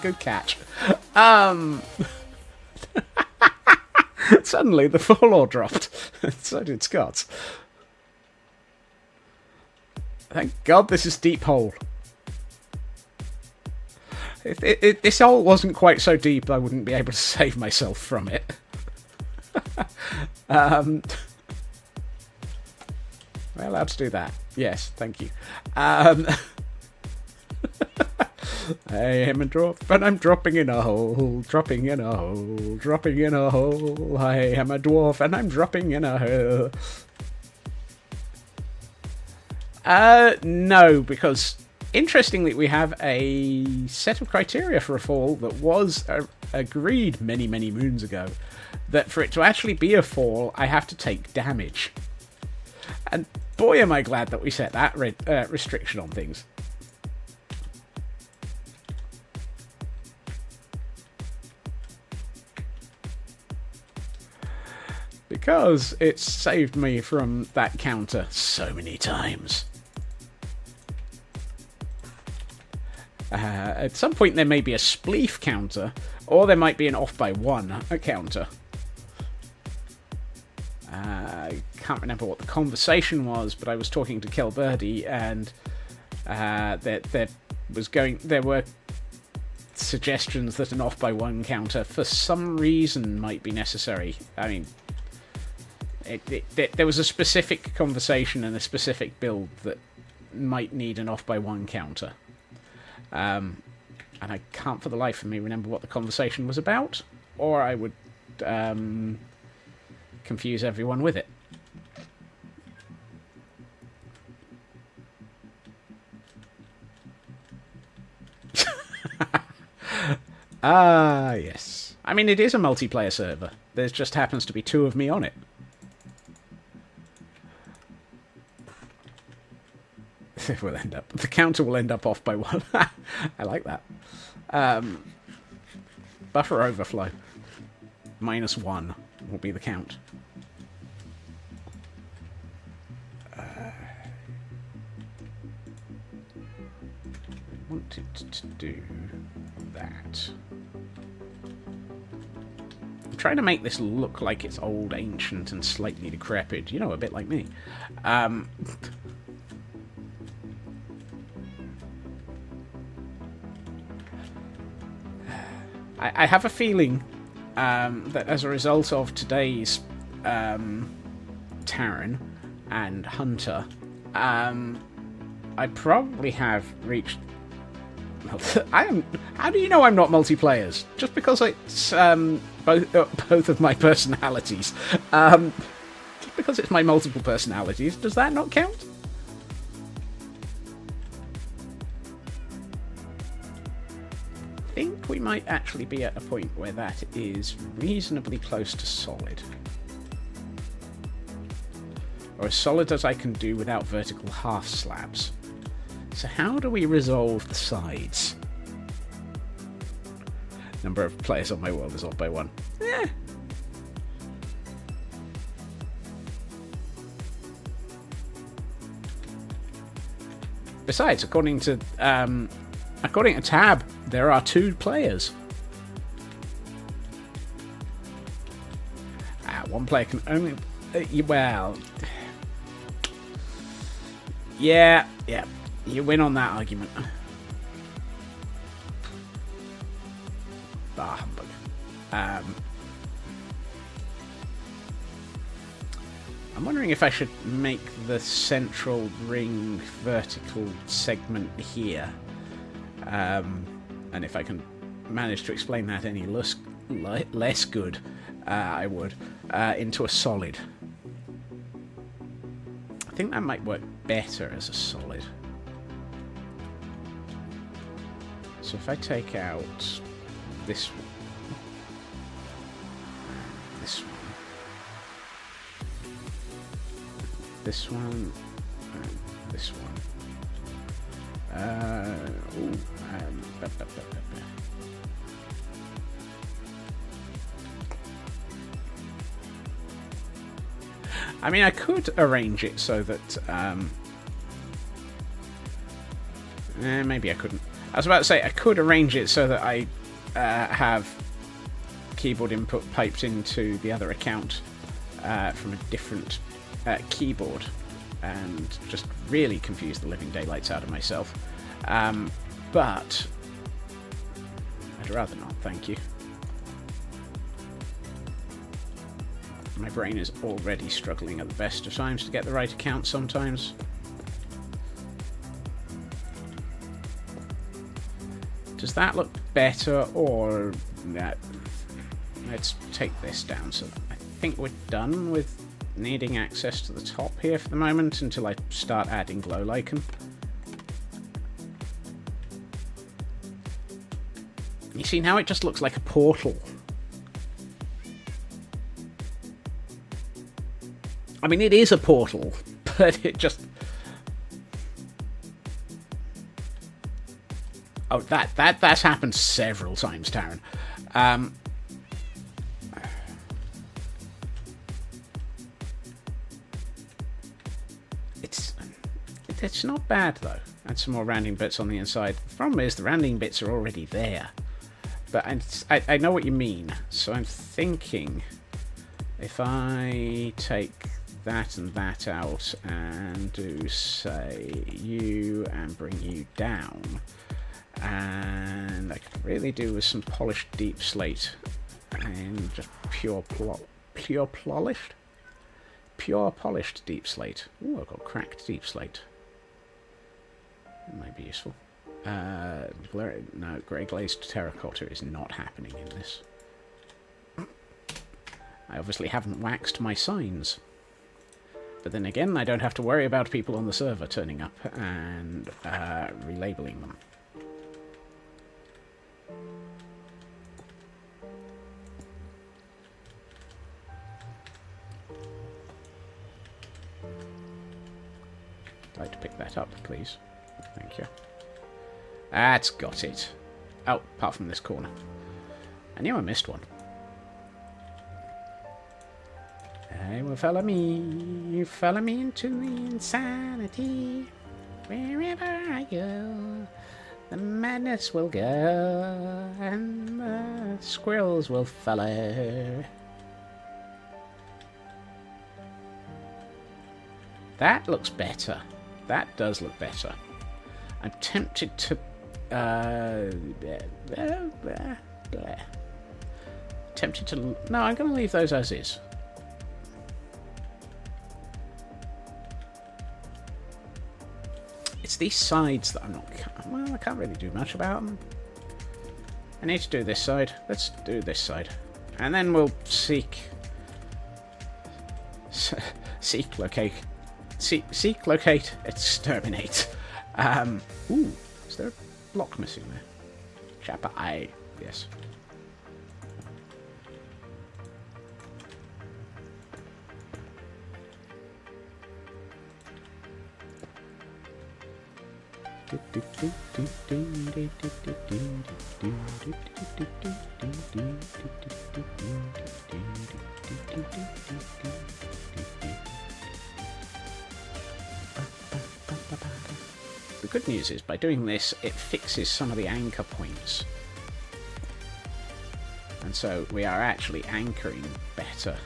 Good catch. Suddenly the follow dropped. So did Scott's. Thank God this is Deep Hole. If this hole wasn't quite so deep, I wouldn't be able to save myself from it. Am I allowed to do that? Yes, thank you. I am a dwarf, and I'm dropping in a hole, dropping in a hole, dropping in a hole. I am a dwarf, and I'm dropping in a hole. No, because interestingly, we have a set of criteria for a fall that was agreed many, many moons ago. That for it to actually be a fall, I have to take damage. And boy, am I glad that we set that restriction on things. Because it's saved me from that counter so many times. At some point there may be a spleef counter, or there might be an off by one counter. I can't remember what the conversation was, but I was talking to Kelbirdie, and there were suggestions that an off by one counter for some reason might be necessary. I mean, there was a specific conversation and a specific build that might need an off by one counter. And I can't for the life of me remember what the conversation was about, or I would confuse everyone with it. Ah, yes. I mean, it is a multiplayer server. There just happens to be 2 of me on it. The counter will end up off by 1. I like that. Buffer overflow. -1 will be the count. I wanted to do that. I'm trying to make this look like it's old, ancient, and slightly decrepit. You know, a bit like me. I have a feeling that as a result of today's Taran and Hunter, I probably have reached... How do you know I'm not multiplayers? Just because it's both of my personalities. Just because it's my multiple personalities, does that not count? I think we might actually be at a point where that is reasonably close to solid. Or as solid as I can do without vertical half slabs. So how do we resolve the sides? Number of players on my world is off by 1. Eh. Besides, according to Tab, there are 2 players. 1 player can only... well... Yeah. You win on that argument. Bah, humbug. I'm wondering if I should make the central ring vertical segment here. And if I can manage to explain that any less good, I would, into a solid. I think that might work better as a solid. So if I take out this one, this one, and this one. I mean, I could arrange it so that... maybe I couldn't. I was about to say, I could arrange it so that I have keyboard input piped into the other account from a different keyboard and just really confuse the living daylights out of myself. But I'd rather not, thank you. My brain is already struggling at the best of times to get the right account sometimes. Does that look better, or let's take this down? So I think we're done with needing access to the top here for the moment until I start adding glow lichen. You see, now it just looks like a portal. I mean, it is a portal, but it just... Oh, that's happened several times, Taran. It's not bad, though. Add some more rounding bits on the inside. The problem is the rounding bits are already there. But I know what you mean. So I'm thinking if I take that and that out and do, say, you and bring you down... And I could really do with some polished deep slate and just pure polished deep slate. Ooh, I've got cracked deep slate. That might be useful. No, grey glazed terracotta is not happening in this. I obviously haven't waxed my signs. But then again, I don't have to worry about people on the server turning up and relabeling them. I'd like to pick that up, please. Thank you. That's got it. Oh, apart from this corner. I knew I missed one. Hey, well, follow me into insanity. Wherever I go, the madness will go, and the squirrels will follow. That looks better. That does look better. I'm tempted to... tempted to... No, I'm going to leave those as is. It's these sides that I'm not... Well, I can't really do much about them. I need to do this side. Let's do this side. And then we'll seek, locate, exterminate. Ooh, is there a block missing there? Chapter I, yes. The good news is, by doing this, it fixes some of the anchor points. And so we are actually anchoring better.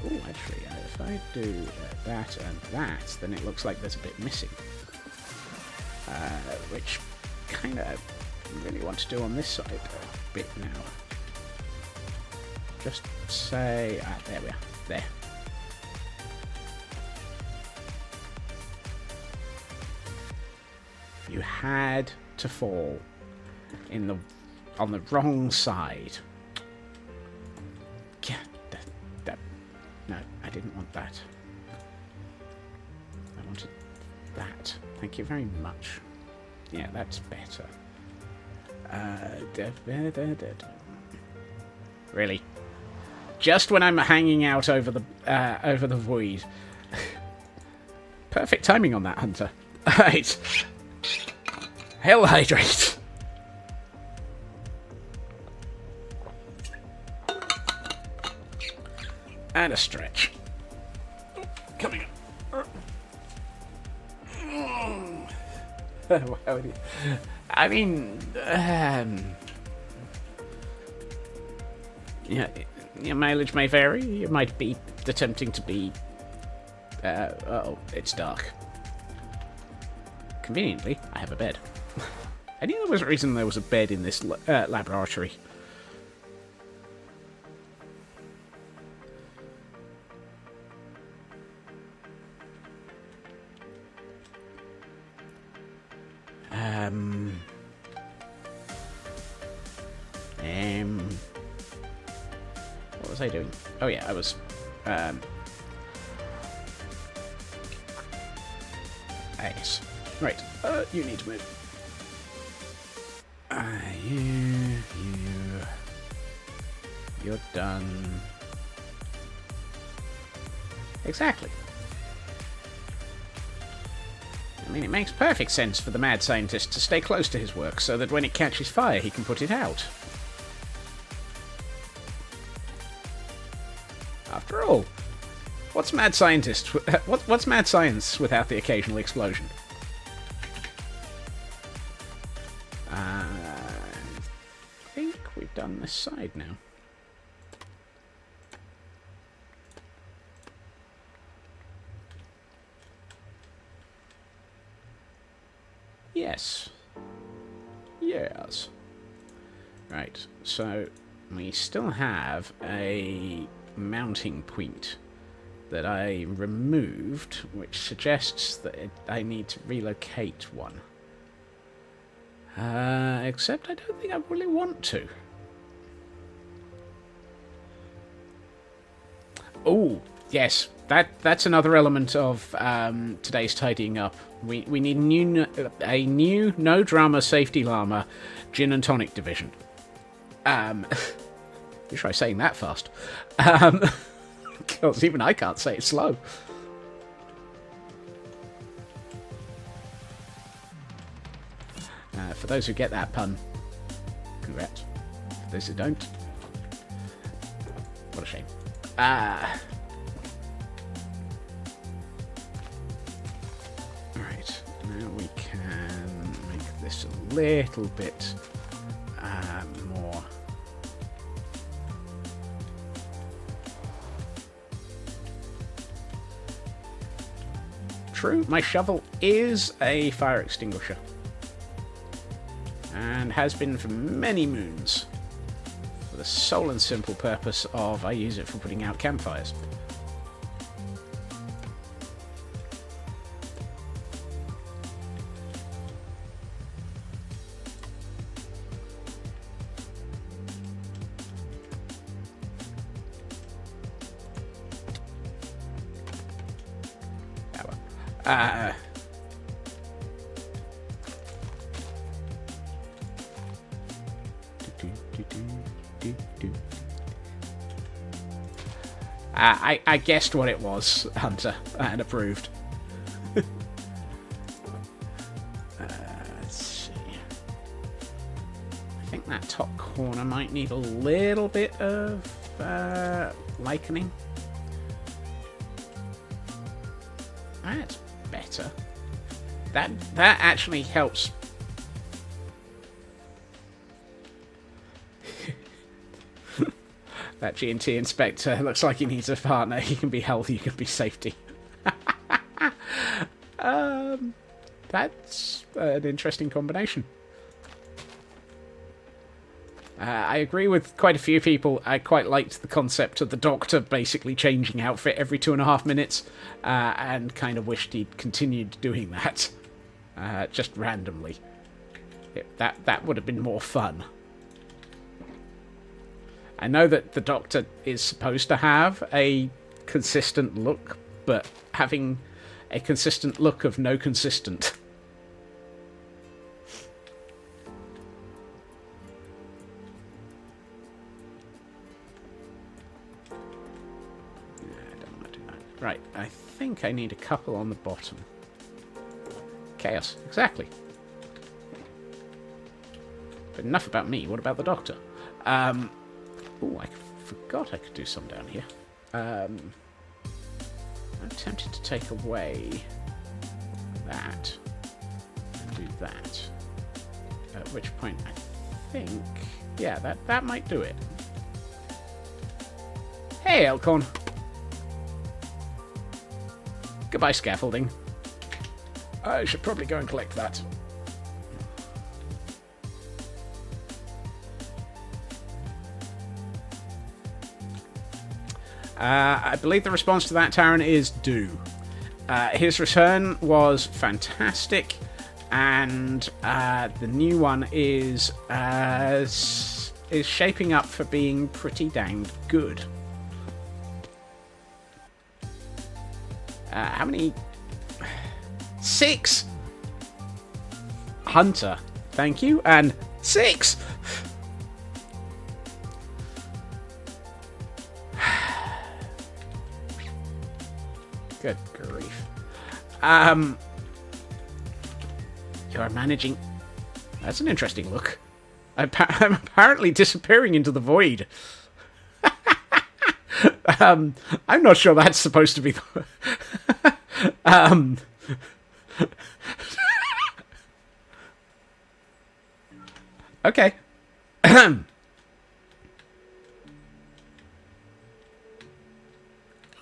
Oh, actually, if I do that and that, then it looks like there's a bit missing. Which kind of really want to do on this side a bit now. Just say... there we are. There. You had to fall on the wrong side. Yeah, no, I didn't want that. I wanted that. Thank you very much. Yeah, that's better. Really? Just when I'm hanging out over the void. Perfect timing on that, Hunter. Right. Hell hydrate. And a stretch. Coming up. I mean, yeah, your mileage may vary. You might be attempting to be. Oh, it's dark. Conveniently, I have a bed. I knew there was a reason there was a bed in this laboratory. What was I doing? Oh yeah, I was yes. Right, you need to move. You're done. Exactly. I mean, it makes perfect sense for the mad scientist to stay close to his work so that when it catches fire, he can put it out. After all, what's mad scientist? What's mad science without the occasional explosion? I think we've done this side now. Yes. Yes. Right, so we still have a mounting point that I removed, which suggests that I need to relocate one. Except I don't think I really want to. Oh, yes, that's another element of today's tidying up. We need a new no drama safety llama gin and tonic division. Try saying that fast. Because even I can't say it slow. For those who get that pun, congrats. For those who don't, what a shame. Right, now we can make this a little bit more. True, my shovel is a fire extinguisher. And has been for many moons. For the sole and simple purpose of I use it for putting out campfires. I guessed what it was, Hunter, and approved. Let's see. I think that top corner might need a little bit of likening. That's better. That actually helps. That G&T inspector looks like he needs a partner. He can be health, you can be safety. That's an interesting combination. I agree with quite a few people. I quite liked the concept of the Doctor basically changing outfit every 2.5 minutes, and kind of wished he'd continued doing that, just randomly. That would have been more fun. I know that the Doctor is supposed to have a consistent look, but having a consistent look of no consistent. I don't want to do that. Right, I think I need a couple on the bottom. Chaos, exactly. But enough about me, what about the Doctor? Oh, I forgot I could do some down here. I'm tempted to take away that and do that. At which point I think, yeah, that might do it. Hey, Elkhorn. Goodbye, scaffolding. I should probably go and collect that. I believe the response to that, Taran, is do. His return was fantastic, and the new one is shaping up for being pretty dang good. How many? 6! Hunter, thank you, and 6! Good grief. You're managing... That's an interesting look. I'm apparently disappearing into the void. I'm not sure that's supposed to be the... Okay.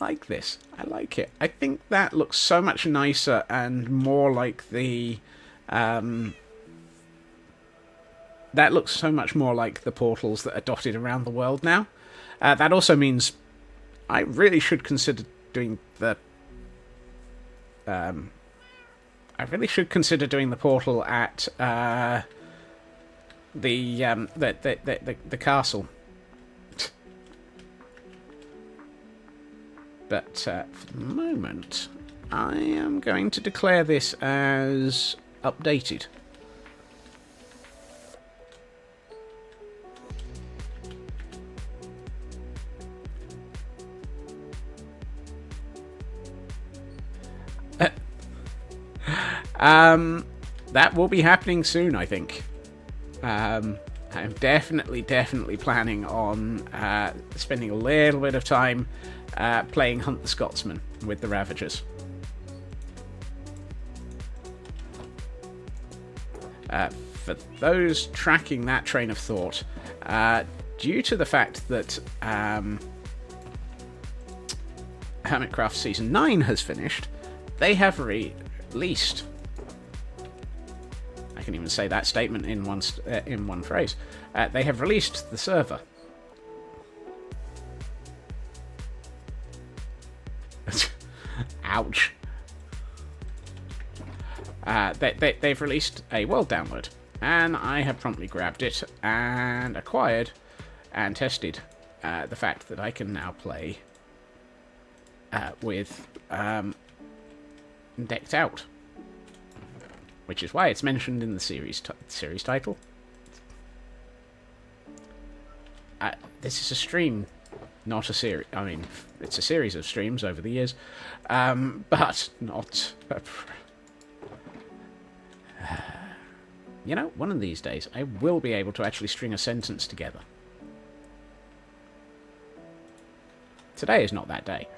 Like this. I like it. I think that looks so much nicer and more like the... that looks so much more like the portals that are dotted around the world now. That also means I really should consider doing the... I really should consider doing the portal at the castle. But for the moment, I am going to declare this as updated. that will be happening soon, I think. I'm definitely planning on spending a little bit of time playing Hunt the Scotsman with the Ravagers. For those tracking that train of thought, due to the fact that Hermitcraft Season 9 has finished, they have released... I can even say that statement in one phrase. They have released the server. Ouch. They've released a world download, and I have promptly grabbed it and acquired and tested the fact that I can now play with decked out, which is why it's mentioned in the series title. This is a stream, not a series. I mean, it's a series of streams over the years, but not. You know, one of these days I will be able to actually string a sentence together. Today is not that day.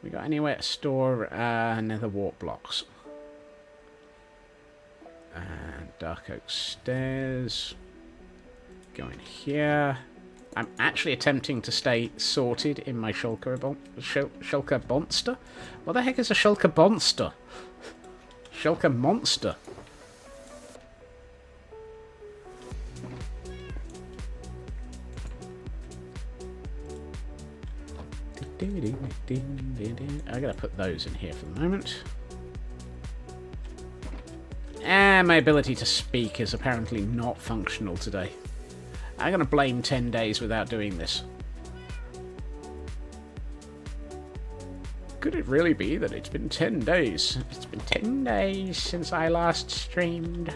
We got anywhere to store nether wart blocks? And Dark Oak Stairs. Go in here. I'm actually attempting to stay sorted in my Shulker Monster. What the heck is a Shulker Monster? Shulker Monster. I gotta put those in here for the moment. And my ability to speak is apparently not functional today. I'm gonna blame 10 days without doing this. Could it really be that it's been 10 days? It's been 10 days since I last streamed.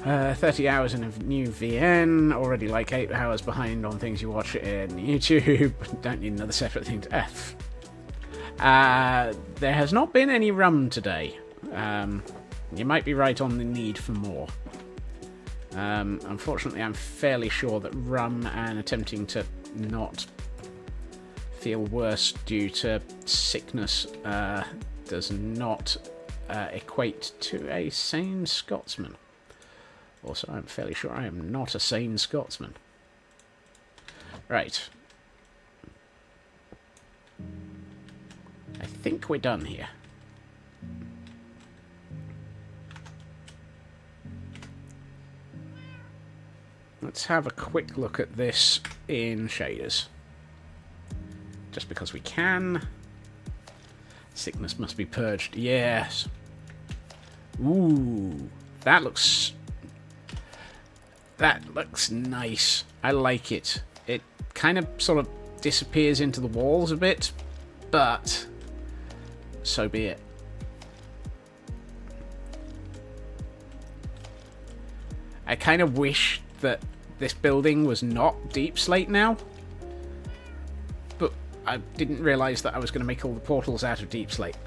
30 hours in a new VN, already like 8 hours behind on things you watch in YouTube, don't need another separate thing to F. There has not been any rum today. You might be right on the need for more. Unfortunately, I'm fairly sure that rum and attempting to not feel worse due to sickness does not equate to a sane Scotsman. Also, I'm fairly sure I am not a sane Scotsman. Right. I think we're done here. Let's have a quick look at this in shaders. Just because we can. Sickness must be purged. Yes. Ooh. That looks nice. I like it. It kind of sort of disappears into the walls a bit, but so be it. I kind of wish that this building was not deep slate now, but I didn't realise that I was going to make all the portals out of deep slate.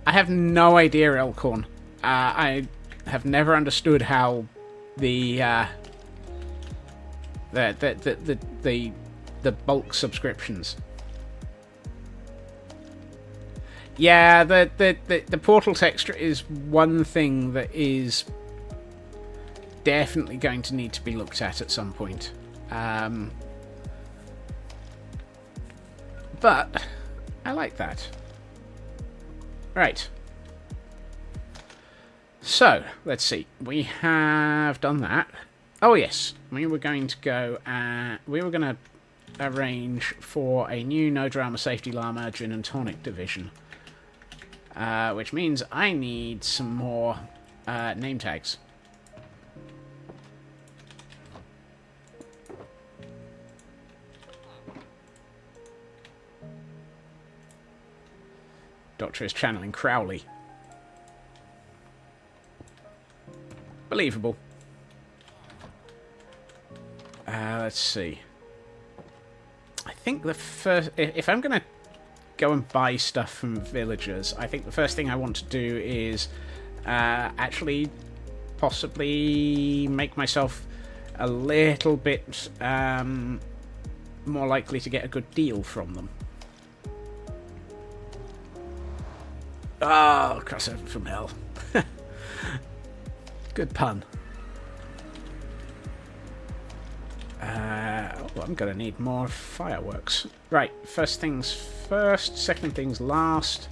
I have no idea, Elkhorn. I have never understood how the bulk subscriptions. Yeah, the portal texture is one thing that is definitely going to need to be looked at some point. But I like that. Right. So, let's see. We have done that. Oh, yes. We were going to go... we were going to arrange for a new No Drama Safety Llama Gin and Tonic division. Which means I need some more name tags. Doctor is channeling Crowley. Believable. Let's see. I think the first... If I'm going to go and buy stuff from villagers, I think the first thing I want to do is actually possibly make myself a little bit more likely to get a good deal from them. Oh, cross over from hell. Good pun. I'm going to need more fireworks. Right, first things first, second things last.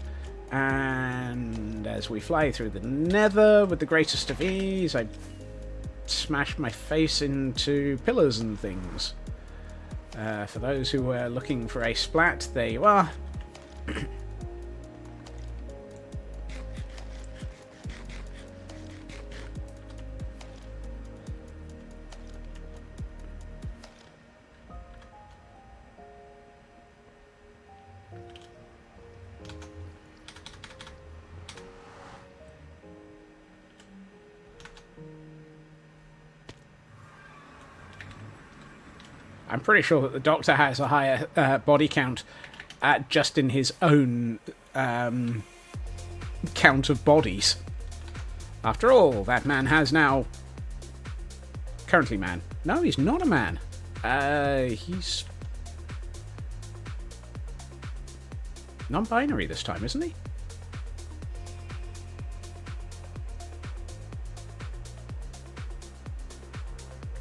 And as we fly through the nether with the greatest of ease, I smash my face into pillars and things. For those who were looking for a splat, there you are. I'm pretty sure that the Doctor has a higher body count just in his own count of bodies. After all, that man has now... Currently man. No, he's not a man. He's... non-binary this time, isn't he?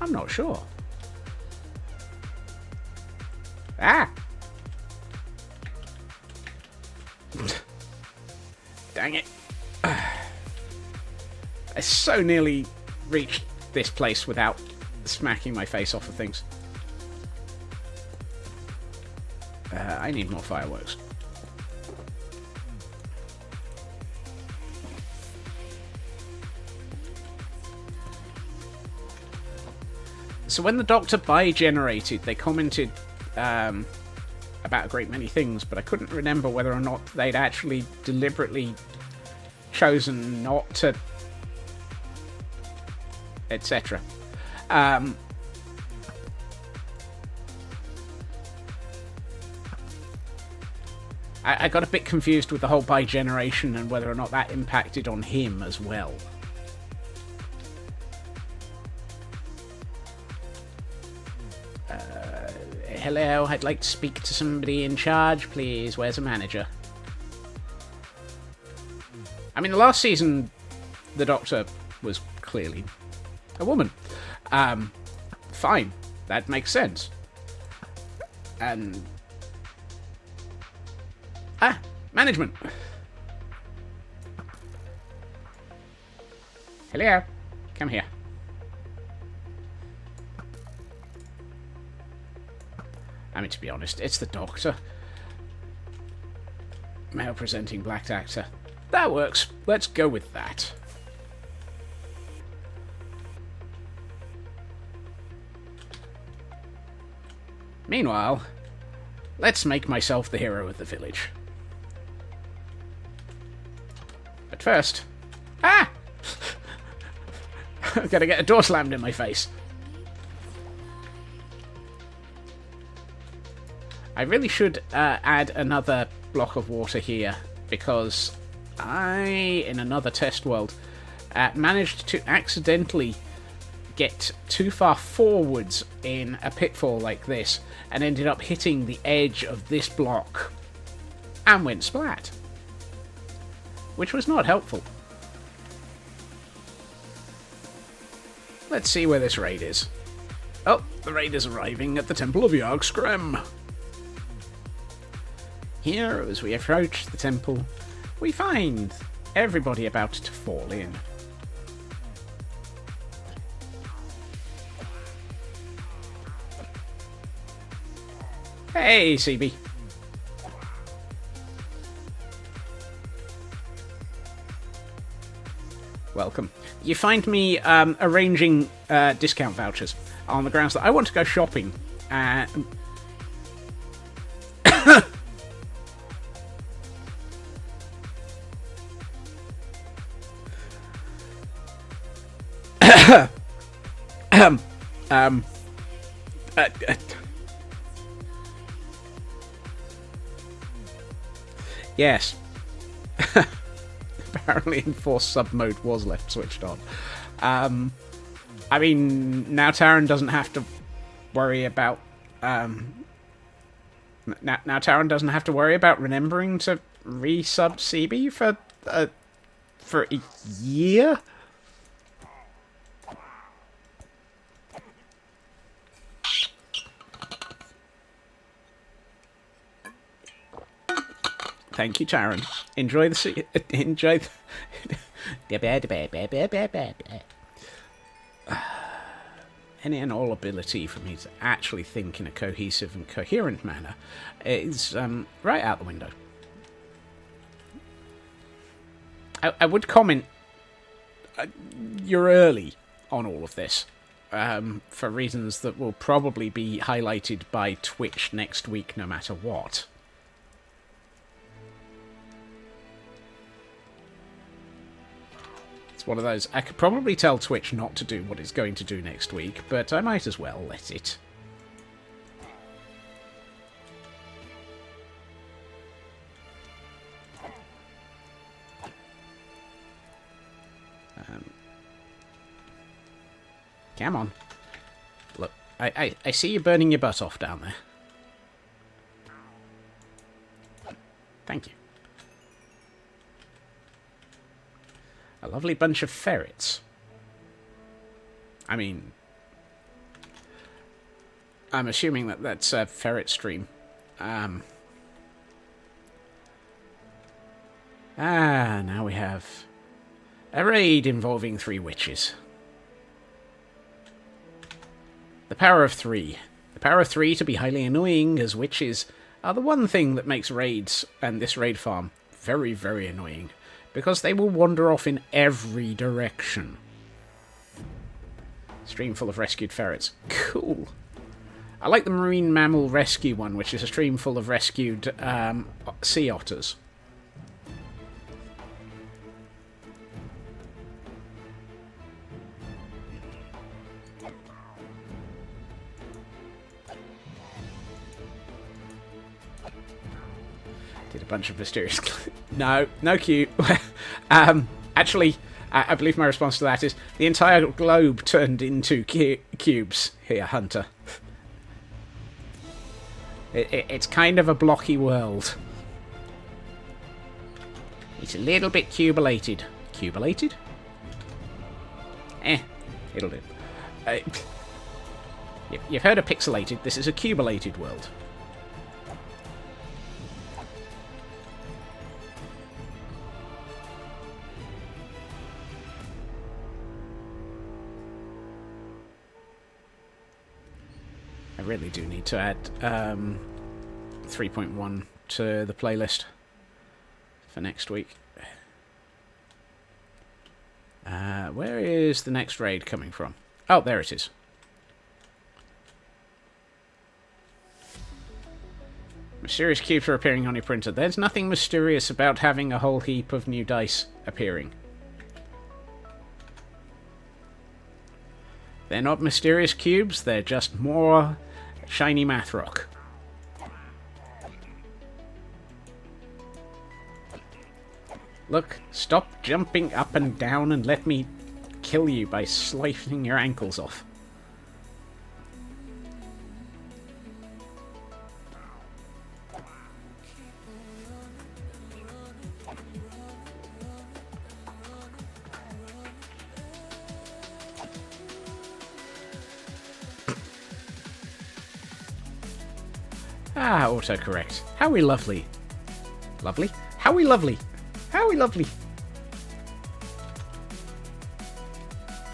I'm not sure. Ah! Dang it. I so nearly reached this place without smacking my face off of things. I need more fireworks. So when the Doctor bi-generated, they commented about a great many things, but I couldn't remember whether or not they'd actually deliberately chosen not to, etc. I got a bit confused with the whole bi-generation and whether or not that impacted on him as well. Hello, I'd like to speak to somebody in charge, please. Where's a manager? I mean, the last season, the Doctor was clearly a woman. Fine. That makes sense. And... management. Hello. Come here. I mean, to be honest, it's the Doctor. Male presenting black actor. That works. Let's go with that. Meanwhile, let's make myself the hero of the village. But first... Ah! I'm gonna get a door slammed in my face. I really should add another block of water here, because I, in another test world, managed to accidentally get too far forwards in a pitfall like this, and ended up hitting the edge of this block, and went splat. Which was not helpful. Let's see where this raid is. Oh, the raid is arriving at the Temple of Yarg Skrem. Here, as we approach the temple, we find everybody about to fall in. Hey, CB. Welcome. You find me arranging discount vouchers on the grounds that I want to go shopping. um, yes. Apparently enforced sub mode was left switched on. I mean, now Taran doesn't have to worry about now Taran doesn't have to worry about remembering to resub CB for a year. Thank you, Taran. Enjoy the any and all ability for me to actually think in a cohesive and coherent manner is right out the window. I would comment you're early on all of this for reasons that will probably be highlighted by Twitch next week no matter what. It's one of those, I could probably tell Twitch not to do what it's going to do next week, but I might as well let it. Come on. Look, I see you burning your butt off down there. Thank you. A lovely bunch of ferrets. I mean, I'm assuming that that's a ferret stream. Now we have a raid involving 3 witches. The power of 3. The power of 3 to be highly annoying, as witches are the one thing that makes raids and this raid farm very, very annoying. Because they will wander off in every direction. Stream full of rescued ferrets. Cool. I like the marine mammal rescue one, which is a stream full of rescued sea otters. Did a bunch of mysterious... No cute. Actually, I believe my response to that is the entire globe turned into cubes. Here, Hunter. It's kind of a blocky world. It's a little bit cubulated. Cubulated? It'll do. You've heard of pixelated. This is a cubulated world. I really do need to add 3.1 to the playlist for next week. Where is the next raid coming from? Oh, there it is. Mysterious cubes are appearing on your printer. There's nothing mysterious about having a whole heap of new dice appearing. They're not mysterious cubes, they're just more shiny math rock. Look, stop jumping up and down and let me kill you by slicing your ankles off. Autocorrect. How we lovely. Lovely? How we lovely. How we lovely.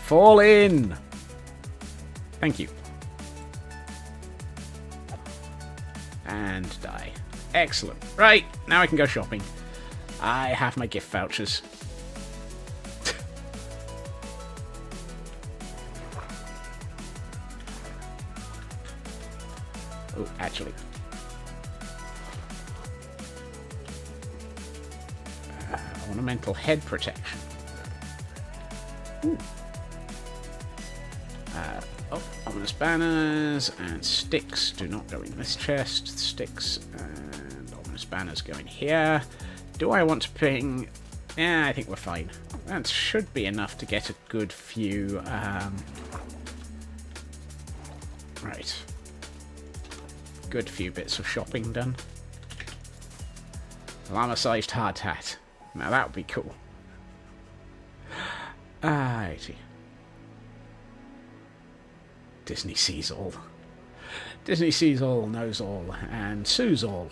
Fall in. Thank you. And die. Excellent. Right, now I can go shopping. I have my gift vouchers. Oh, actually. Ornamental head protection. Ooh. Oh, ominous banners and sticks do not go in this chest. Sticks and ominous banners go in here. Do I want to ping? Yeah, I think we're fine. That should be enough to get a good few. Right. Good few bits of shopping done. Llama-sized hard hat. Now that would be cool. Righty. Disney sees all. Disney sees all, knows all, and sues all.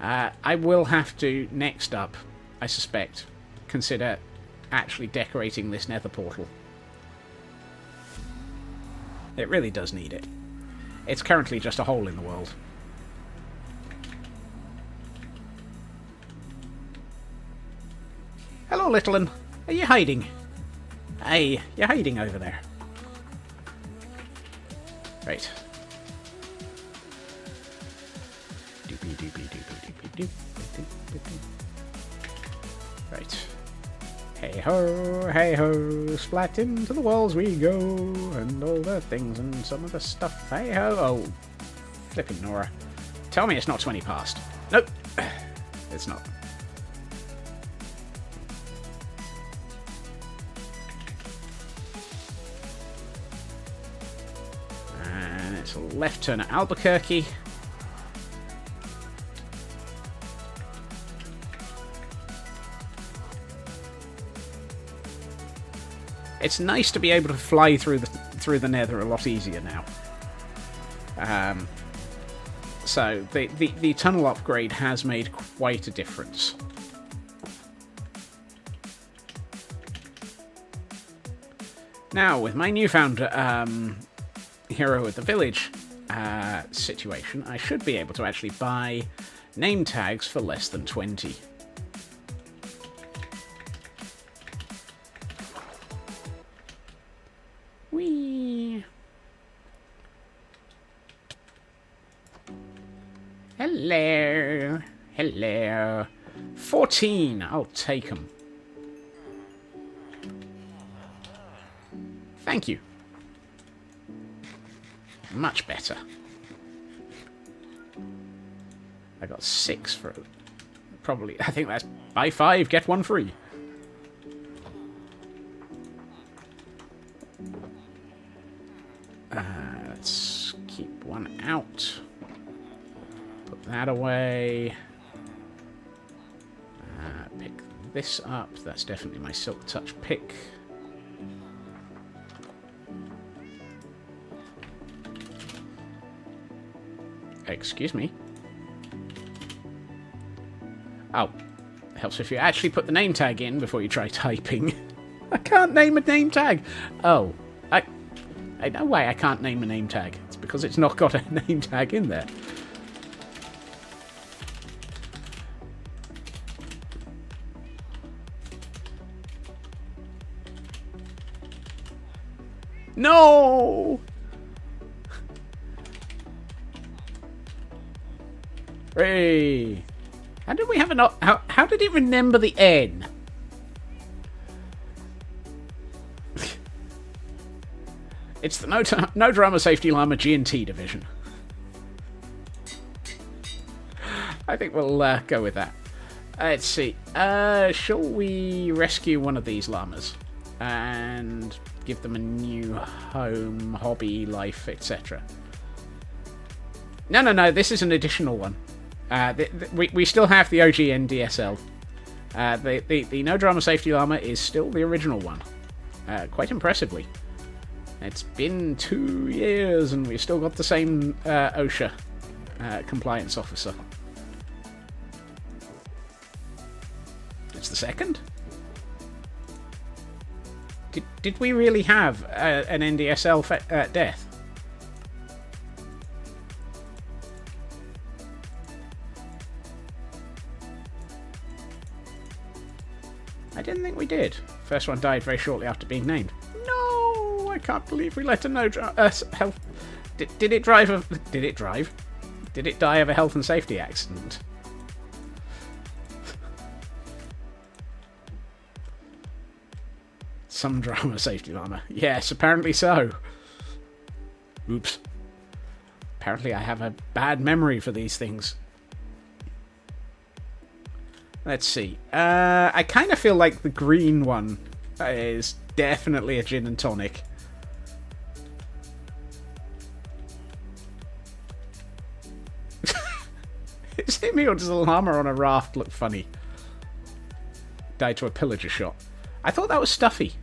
I will have to, next up, I suspect, consider actually decorating this nether portal. It really does need it. It's currently just a hole in the world. Hello, little one. Are you hiding? Hey, you're hiding over there. Right. Right. Hey ho, splat into the walls we go, and all the things and some of the stuff. Hey ho, oh, flippin' Nora. Tell me it's not 20 past. Nope, it's not. And it's a left turn at Albuquerque. It's nice to be able to fly through the nether a lot easier now. So the tunnel upgrade has made quite a difference. Now, with my newfound hero at the village situation, I should be able to actually buy name tags for less than 20. Whee! Hello! Hello! 14! I'll take them. Thank you. Much better. I got 6 for it. Probably, I think that's buy 5, get 1 free. Let's keep 1 out. Put that away. Pick this up. That's definitely my Silk Touch pick. Excuse me. Oh, it helps if you actually put the name tag in before you try typing. I can't name a name tag. Oh, I know why I can't name a name tag. It's because it's not got a name tag in there. No! Hey! How did we have an... How did it remember the N? It's the No Drama Safety Llama G&T division. I think we'll go with that. Let's see. Shall we rescue one of these llamas? And give them a new home, hobby, life, etc. No. This is an additional one. We still have the OG NDSL. The No Drama Safety Llama is still the original one. Quite impressively. It's been 2 years and we've still got the same OSHA compliance officer. It's the second? Did we really have an NDSL death? I didn't think we did. First one died very shortly after being named. No, I can't believe we let a health. Did it drive? Did it drive? Did it die of a health and safety accident? Some drama, safety llama. Yes, apparently so. Oops. Apparently I have a bad memory for these things. Let's see. I kind of feel like the green one is definitely a gin and tonic. Is it me or does a llama on a raft look funny? Died to a pillager shot. I thought that was Stuffy.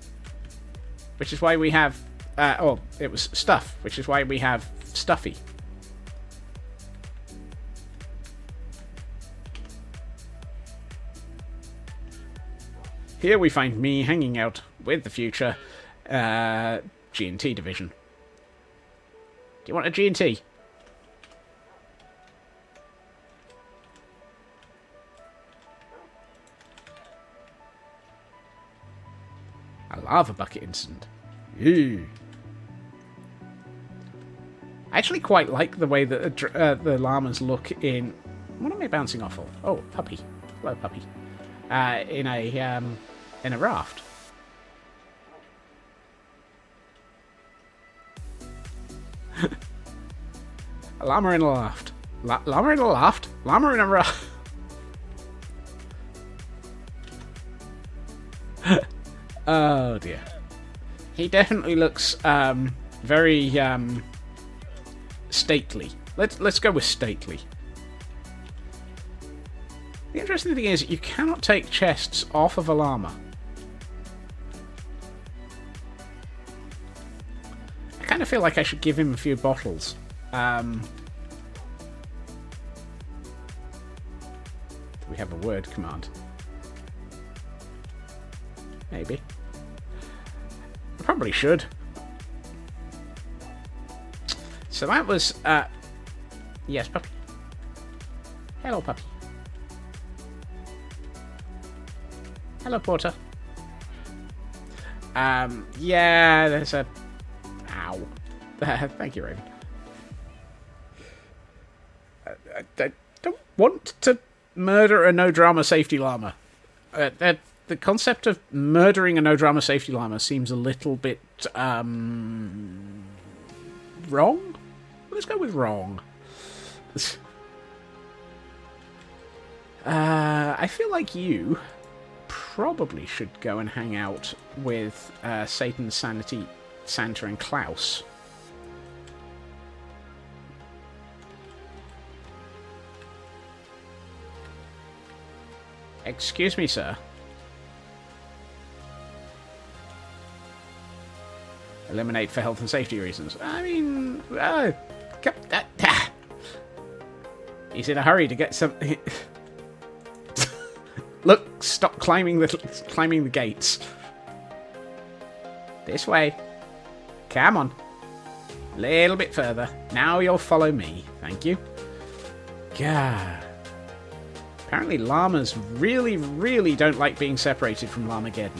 Which is why we have... it was Stuff. Which is why we have Stuffy. Here we find me hanging out with the future G&T division. Do you want a G&T? A lava bucket incident. Ew. I actually quite like the way that the llamas look in... What am I bouncing off of? Oh, puppy. Hello, puppy. In a raft. A llama in a raft. Llama in a raft? Llama in a raft. Oh dear. He definitely looks very stately. Let's go with stately. The interesting thing is you cannot take chests off of a llama. I kind of feel like I should give him a few bottles. Do we have a word command? Maybe. I probably should. So that was, yes, puppy. Hello, puppy. Hello, Porter. Yeah, there's a... Ow. Thank you, Raven. I don't want to murder a no-drama safety llama. The concept of murdering a no-drama safety llama seems a little bit, wrong? Let's go with wrong. I feel like you probably should go and hang out with Satan, Sanity, Santa, and Klaus. Excuse me, sir. Eliminate for health and safety reasons. I mean, he's in a hurry to get something. Look, stop climbing the gates. This way. Come on. A little bit further. Now you'll follow me. Thank you. God. Apparently llamas really, really don't like being separated from Llamageddon.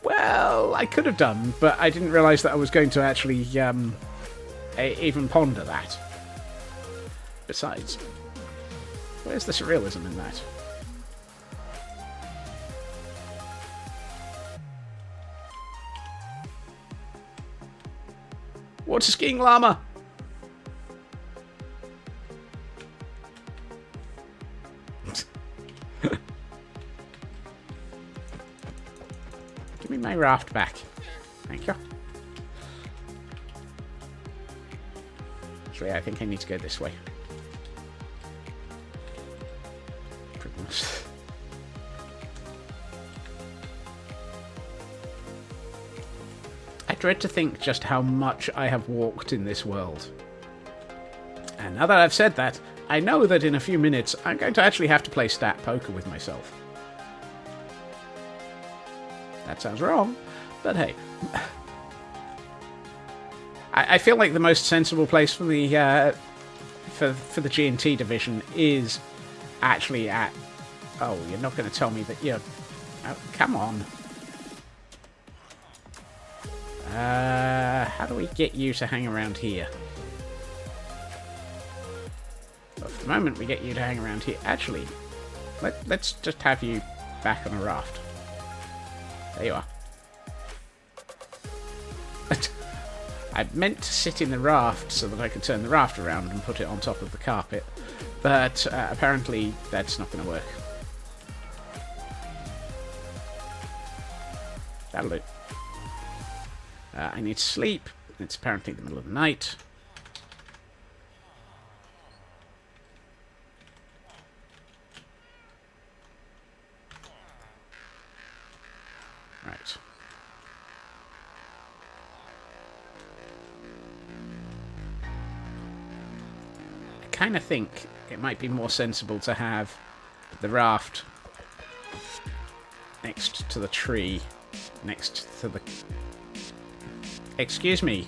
Well, I could have done, but I didn't realise that I was going to actually even ponder that. Besides, where's the surrealism in that? Water skiing llama! Give me my raft back. Thank you. Actually, I think I need to go this way. I dread to think just how much I have walked in this world. And now that I've said that, I know that in a few minutes I'm going to actually have to play stat poker with myself. That sounds wrong, but hey. I feel like the most sensible place for the for the G&T division is actually at... Oh, you're not going to tell me that you're Oh, come on. How do we get you to hang around here? Well, for the moment, we get you to hang around here. Actually, let's just have you back on a raft. There you are. I meant to sit in the raft so that I could turn the raft around and put it on top of the carpet, but apparently that's not going to work. That'll do. I need to sleep. It's apparently the middle of the night. Right. I kind of think it might be more sensible to have the raft next to the tree, next to the... Excuse me.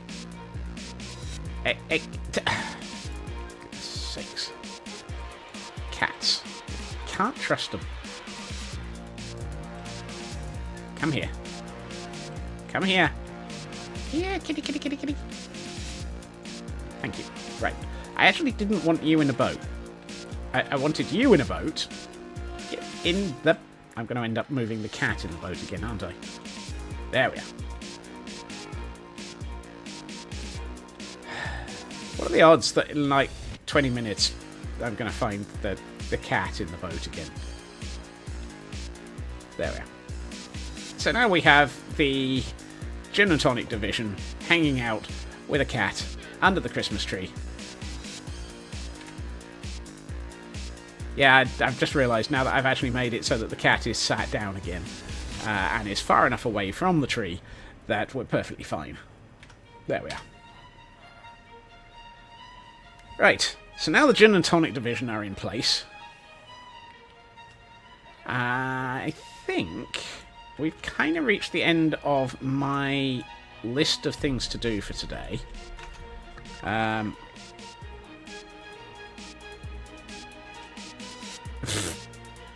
Sakes. Cats. Can't trust them. Come here. Come here. Yeah, kitty, kitty, kitty, kitty. Thank you. Right. I actually didn't want you in a boat. I wanted you in a boat. In the... I'm going to end up moving the cat in the boat again, aren't I? There we are. What are the odds that in like 20 minutes I'm going to find the cat in the boat again? There we are. So now we have the Gin and Tonic division hanging out with a cat under the Christmas tree. Yeah, I've just realised now that I've actually made it so that the cat is sat down again and is far enough away from the tree that we're perfectly fine. There we are. Right, so now the Gin and Tonic division are in place. I think we've kind of reached the end of my list of things to do for today.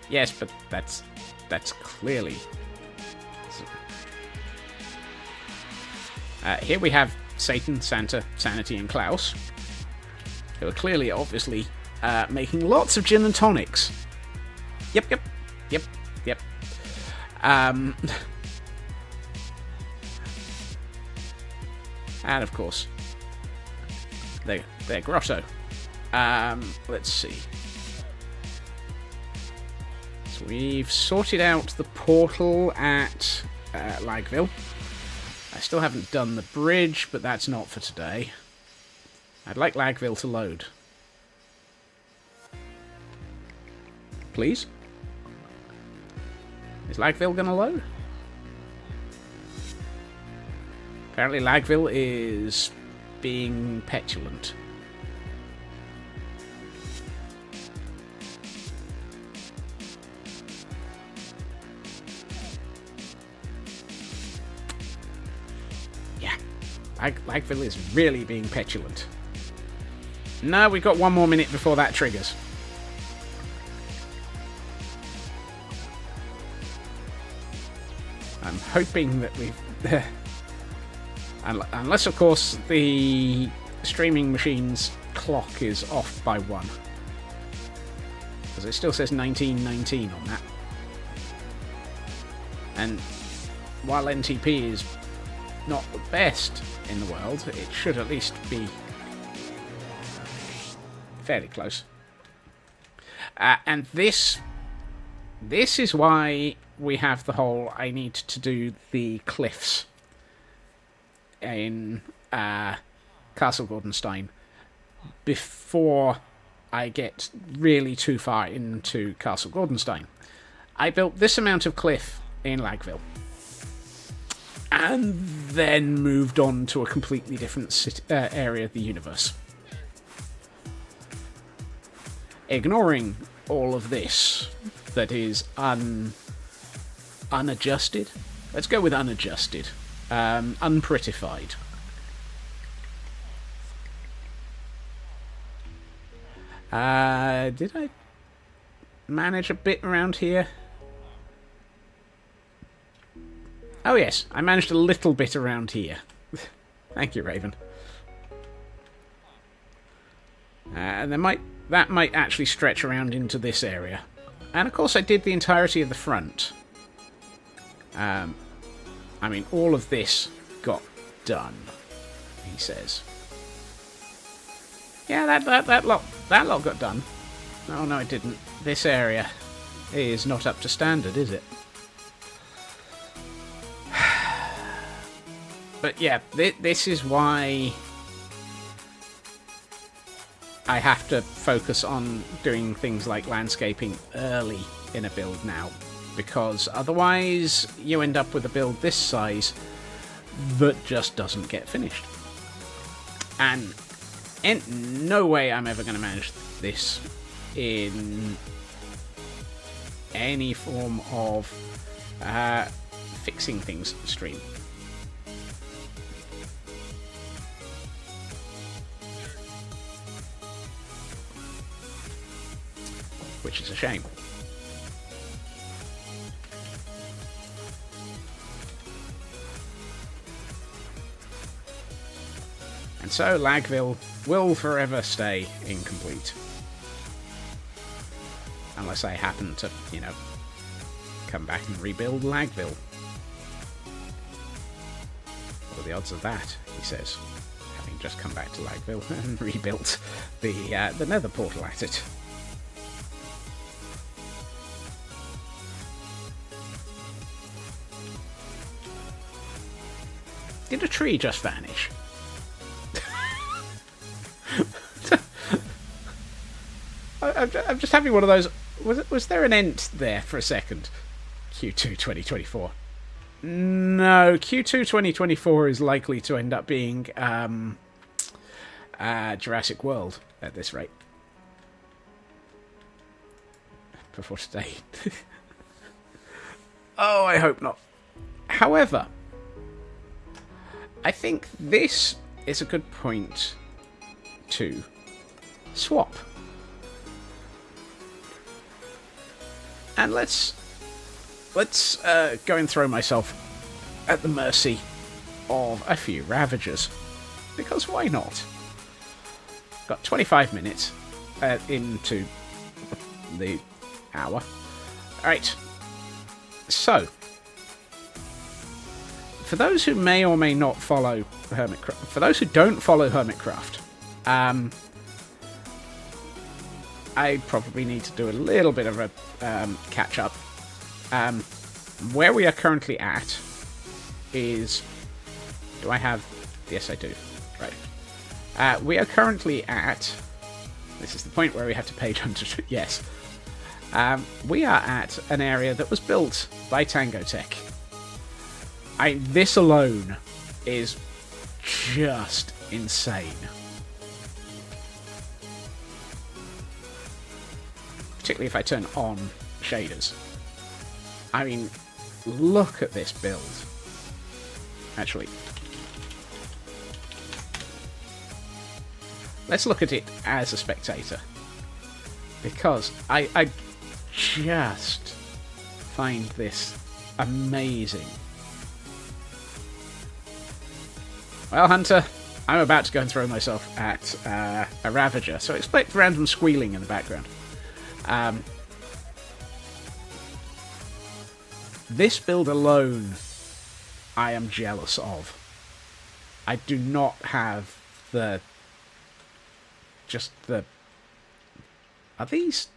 Yes, but that's clearly... here we have Satan, Santa, Sanity, and Klaus, who are clearly, obviously, making lots of gin and tonics. Yep. And, of course, their grotto. Let's see. So we've sorted out the portal at Lagville. I still haven't done the bridge, but that's not for today. I'd like Lagville to load. Please? Is Lagville going to load? Apparently Lagville is being petulant. Yeah, Lagville is really being petulant. No, we've got one more minute before that triggers. I'm hoping that we've... unless, of course, the streaming machine's clock is off by 1. Because it still says 1919 on that. And while NTP is not the best in the world, it should at least be fairly close. And this is why we have the whole I need to do the cliffs in Castle Gordonstein before I get really too far into Castle Gordonstein. I built this amount of cliff in Lagville and then moved on to a completely different area of the universe. Ignoring all of this that is unadjusted. Let's go with unadjusted. Unprettified. Did I manage a bit around here? Oh yes, I managed a little bit around here. Thank you, Raven. And that might actually stretch around into this area. And of course I did the entirety of the front. I mean, all of this got done, he says. Yeah, that lot got done. Oh no, it didn't. This area is not up to standard, is it? But yeah, this is why I have to focus on doing things like landscaping early in a build now, because otherwise you end up with a build this size that just doesn't get finished. And in no way I'm ever going to manage this in any form of fixing things stream. Which is a shame. And so Lagville will forever stay incomplete. Unless I happen to, you know, come back and rebuild Lagville. What are the odds of that, he says, having just come back to Lagville and rebuilt the nether portal at it. Did a tree just vanish? I'm just having one of those. Was there an ent there for a second? Q2 2024. No, Q2 2024 is likely to end up being Jurassic World at this rate. Before today. Oh, I hope not. However, I think this is a good point to swap. And let's go and throw myself at the mercy of a few Ravagers. Because why not? Got 25 minutes into the hour. Alright. So, for those who may or may not follow Hermitcraft, for those who don't follow Hermitcraft, I probably need to do a little bit of a catch-up. Where we are currently at is... Do I have... Yes, I do. Right. We are currently at... This is the point where we have to page hunter... Yes. We are at an area that was built by Tango Tech. This alone is just insane. Particularly if I turn on shaders. I mean, look at this build. Actually, let's look at it as a spectator. Because I just find this amazing. Well, Hunter, I'm about to go and throw myself at a Ravager, so expect random squealing in the background. This build alone, I am jealous of. I do not have the... Are these...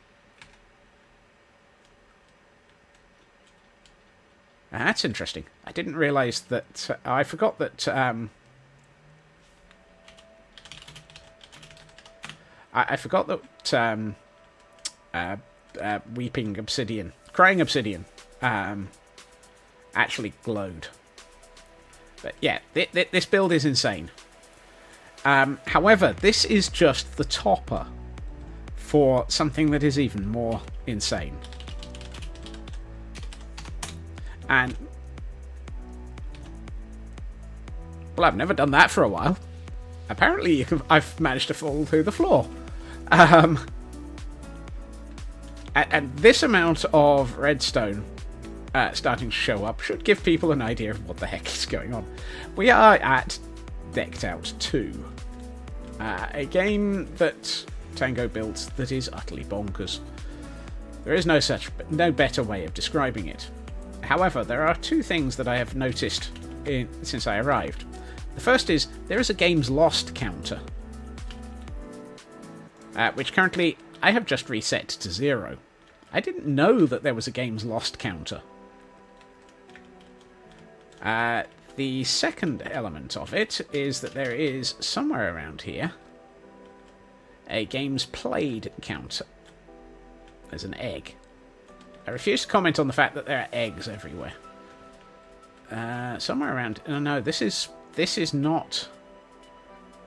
That's interesting. I didn't realise that... I forgot that... I forgot that weeping obsidian, crying obsidian, actually glowed. But yeah, this build is insane. However, this is just the topper for something that is even more insane. And well, I've never done that for a while. Apparently, I've managed to fall through the floor. And this amount of redstone starting to show up should give people an idea of what the heck is going on. We are at Decked Out 2, a game that Tango built that is utterly bonkers. There is no better way of describing it. However, there are two things that I have noticed since I arrived. The first is there is a games lost counter, which currently I have just reset to 0. I didn't know that there was a games lost counter. The second element of it is that there is, somewhere around here, a games played counter. There's an egg. I refuse to comment on the fact that there are eggs everywhere. Somewhere around... No, this is not...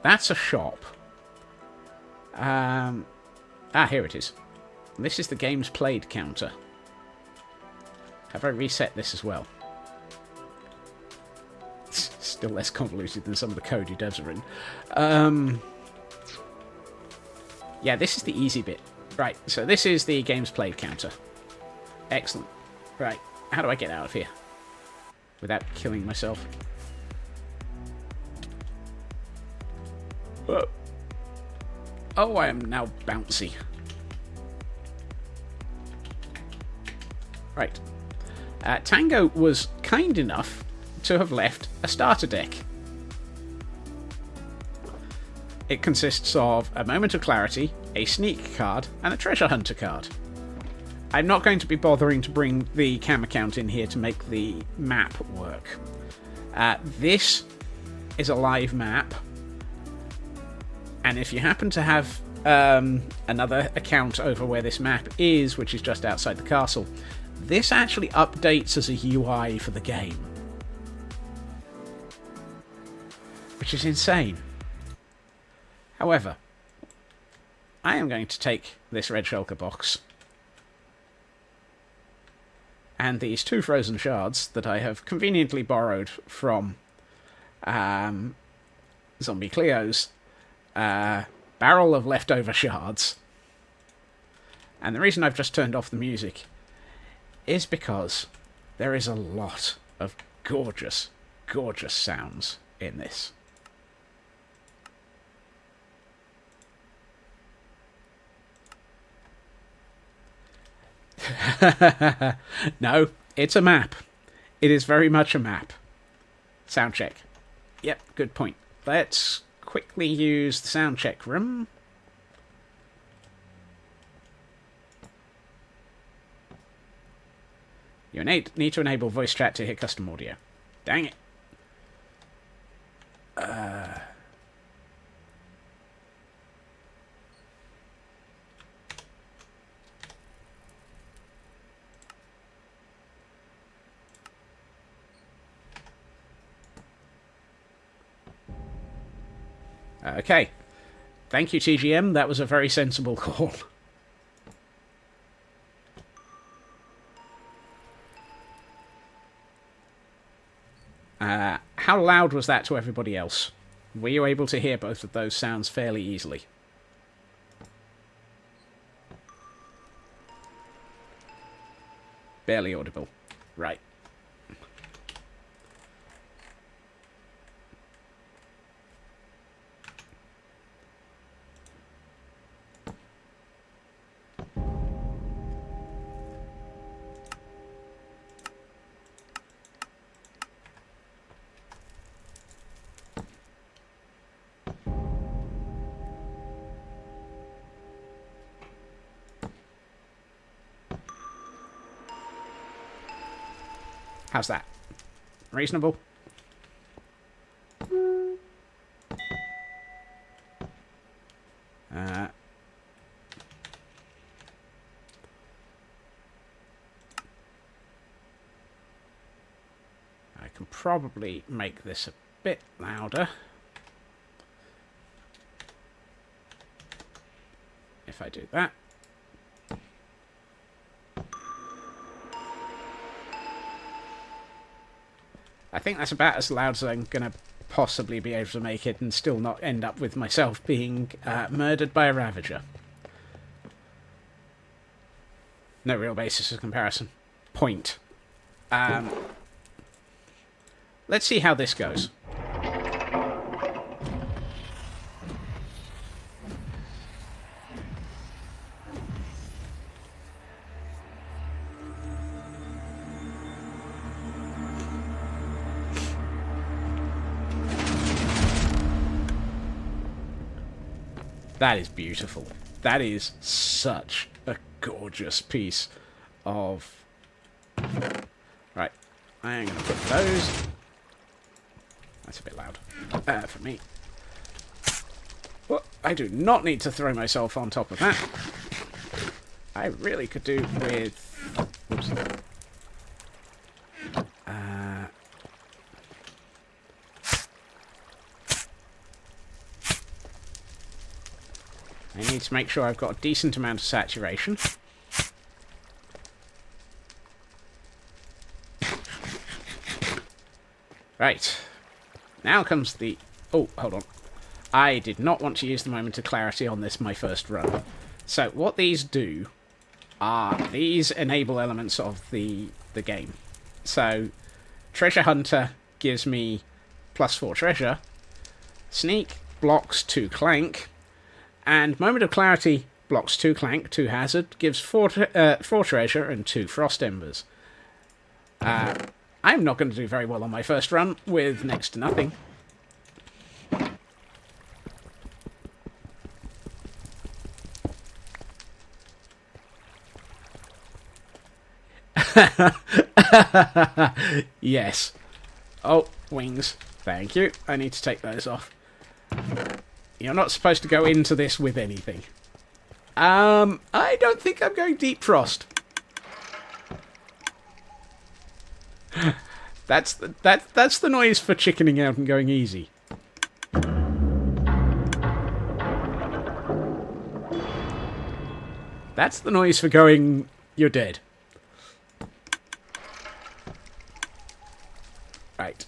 That's a shop. Here it is. This is the games played counter. Have I reset this as well? It's still less convoluted than some of the code you devs are in. Yeah, this is the easy bit. Right, so this is the games played counter. Excellent. Right, how do I get out of here? Without killing myself. Whoa. Oh, I am now bouncy. Right. Tango was kind enough to have left a starter deck. It consists of a Moment of Clarity, a Sneak card, and a Treasure Hunter card. I'm not going to be bothering to bring the cam account in here to make the map work. This is a live map, and if you happen to have another account over where this map is, which is just outside the castle, this actually updates as a UI for the game. Which is insane. However, I am going to take this red shulker box and these 2 frozen shards that I have conveniently borrowed from Zombie Cleo's barrel of leftover shards. And the reason I've just turned off the music is because there is a lot of gorgeous, gorgeous sounds in this. No, it's a map. It is very much a map. Sound check. Yep, good point. Let's quickly use the sound check room. You need to enable voice chat to hear custom audio. Dang it. Okay. Thank you, TGM. That was a very sensible call. How loud was that to everybody else? Were you able to hear both of those sounds fairly easily? Barely audible. Right. How's that? Reasonable? I can probably make this a bit louder. If I do that. I think that's about as loud as I'm going to possibly be able to make it and still not end up with myself being murdered by a Ravager. No real basis of comparison. Point. Let's see how this goes. That is beautiful. That is such a gorgeous piece of... Right, I'm going to put those... That's a bit loud for me. Well, I do not need to throw myself on top of that. I really could do with... Oops. I need to make sure I've got a decent amount of saturation. Right. Now comes the... Oh, hold on. I did not want to use the moment of clarity on this my first run. So what these do are these enable elements of the game. So Treasure Hunter gives me +4 treasure. Sneak blocks 2 clank. And Moment of Clarity blocks 2 clank, 2 hazard, gives 4 treasure and 2 frost embers. I'm not going to do very well on my first run with next to nothing. Yes. Oh, wings. Thank you. I need to take those off. You're not supposed to go into this with anything. I don't think I'm going deep frost. That's the noise for chickening out and going easy. That's the noise for going, you're dead. Right.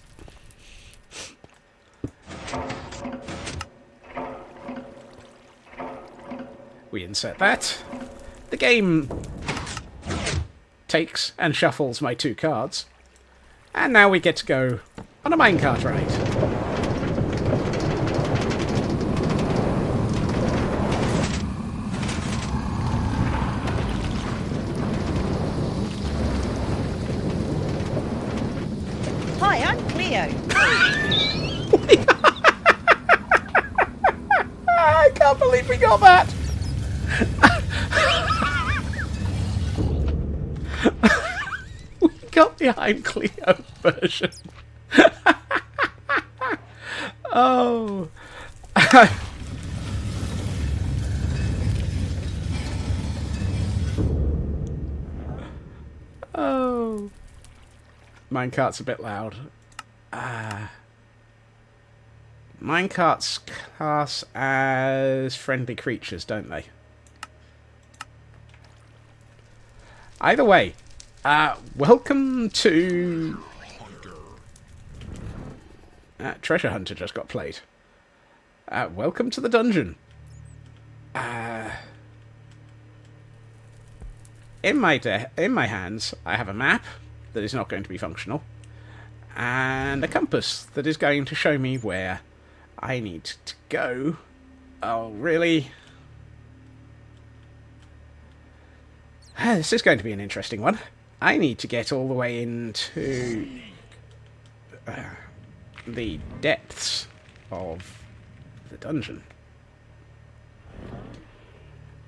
We insert that. The game takes and shuffles my 2 cards. And now we get to go on a minecart ride. Hi, I'm Cleo. I can't believe we got that! We got the I'm Cleo version. Oh. Oh. Minecart's a bit loud. Minecarts class as friendly creatures, don't they? Either way, welcome to... Treasure Hunter just got played. Welcome to the dungeon. In my hands, I have a map that is not going to be functional, and a compass that is going to show me where I need to go. Oh, really? This is going to be an interesting one. I need to get all the way into the depths of the dungeon.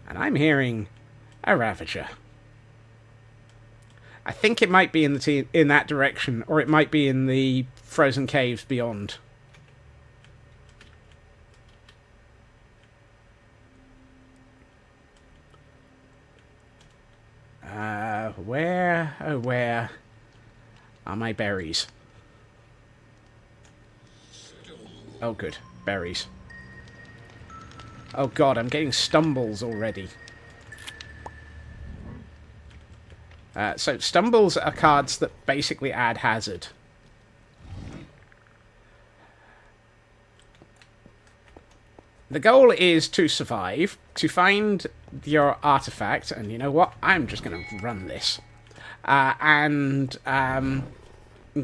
And I'm hearing a Ravager. I think it might be in that direction, or it might be in the frozen caves beyond. Where are my berries? Oh, good. Berries. Oh, God, I'm getting stumbles already. So, stumbles are cards that basically add hazard. The goal is to survive, to find your artifact, and you know what? I'm just going to run this. and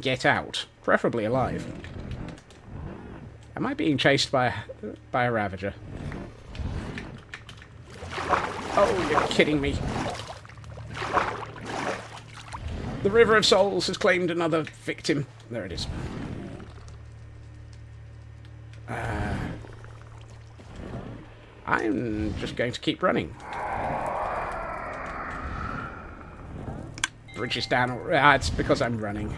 get out, preferably alive. Am I being chased by a Ravager? Oh, you're kidding me. The River of Souls has claimed another victim. There it is. I'm just going to keep running. Bridge is down. It's because I'm running.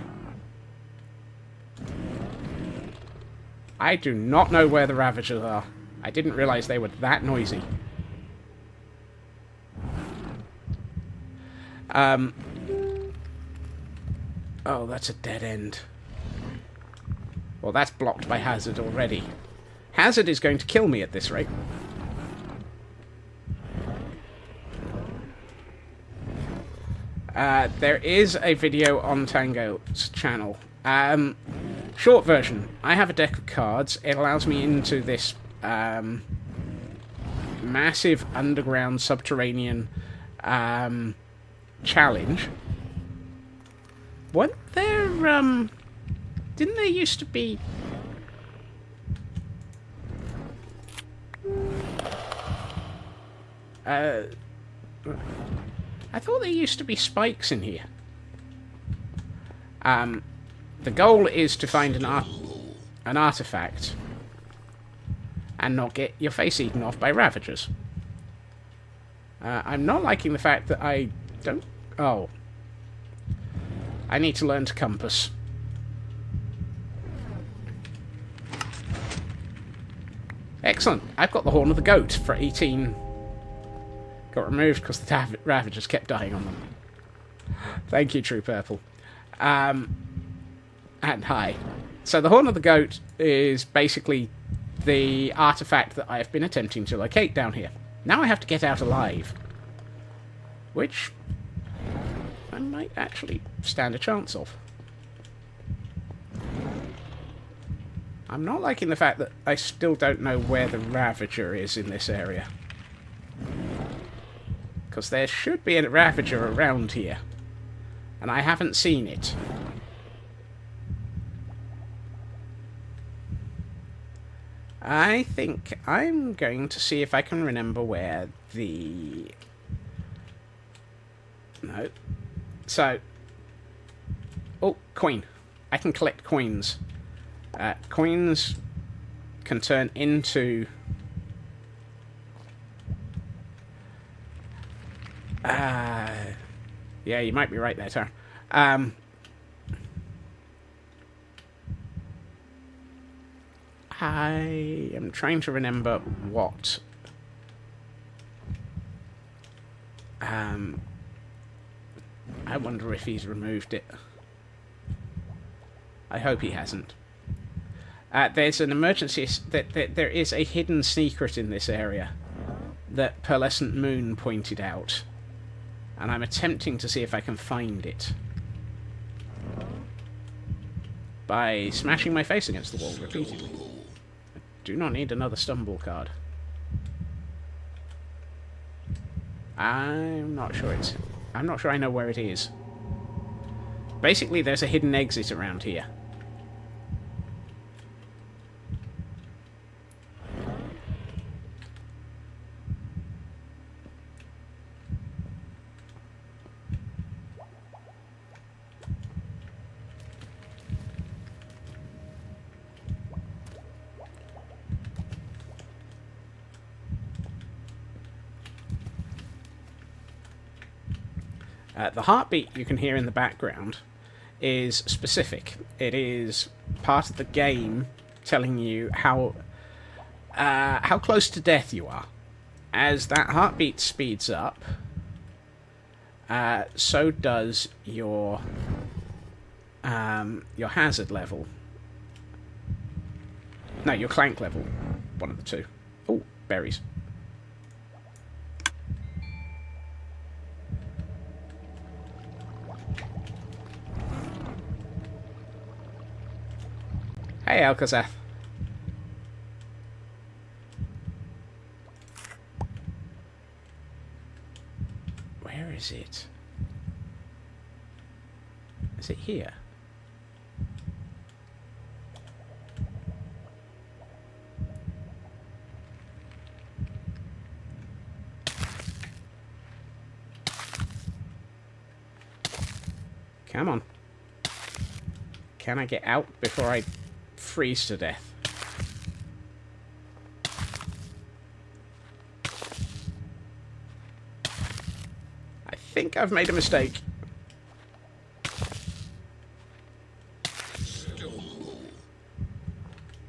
I do not know where the Ravagers are. I didn't realise they were that noisy. Oh, that's a dead end. Well, that's blocked by Hazard already. Hazard is going to kill me at this rate. There is a video on Tango's channel. Short version. I have a deck of cards. It allows me into this massive underground subterranean challenge. Weren't there, didn't there used to be... I thought there used to be spikes in here. The goal is to find an artifact and not get your face eaten off by Ravagers. I'm not liking the fact that I don't... Oh. I need to learn to compass. Excellent. I've got the Horn of the Goat for 18... Got removed because the Ravagers kept dying on them. Thank you, True Purple. And hi. So the Horn of the Goat is basically the artifact that I have been attempting to locate down here. Now I have to get out alive. Which I might actually stand a chance of. I'm not liking the fact that I still don't know where the Ravager is in this area. Because there should be a Ravager around here. And I haven't seen it. I think I'm going to see if I can remember where the... No. So... Oh, coin. I can collect coins. Coins can turn into... yeah, you might be right there, Tara. I am trying to remember what... I wonder if he's removed it. I hope he hasn't. There's an emergency... There is a hidden secret in this area that Pearlescent Moon pointed out. And I'm attempting to see if I can find it. By smashing my face against the wall repeatedly. I do not need another stumble card. I'm not sure I know where it is. Basically, there's a hidden exit around here. The heartbeat you can hear in the background is specific. It is part of the game telling you how close to death you are. As that heartbeat speeds up, so does your hazard level. No, your clank level. One of the two. Oh, berries. Hey, Alcazar. Where is it? Is it here? Come on. Can I get out before I freeze to death? I think I've made a mistake.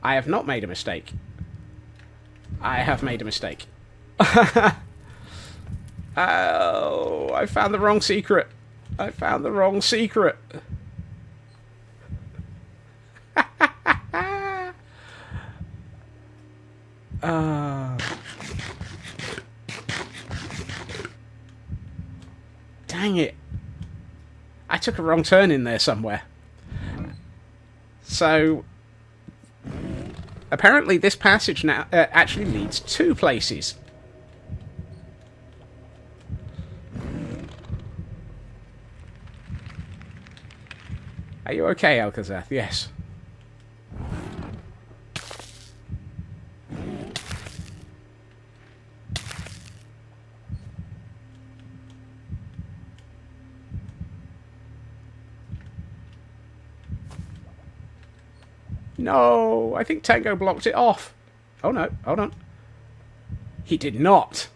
I have not made a mistake. I have made a mistake. Oh, I found the wrong secret. I found the wrong secret. Dang it. I took a wrong turn in there somewhere. So, apparently this passage now actually leads 2 places. Are you okay, Alcazar? Yes. No, I think Tango blocked it off. Oh no, hold on. He did not.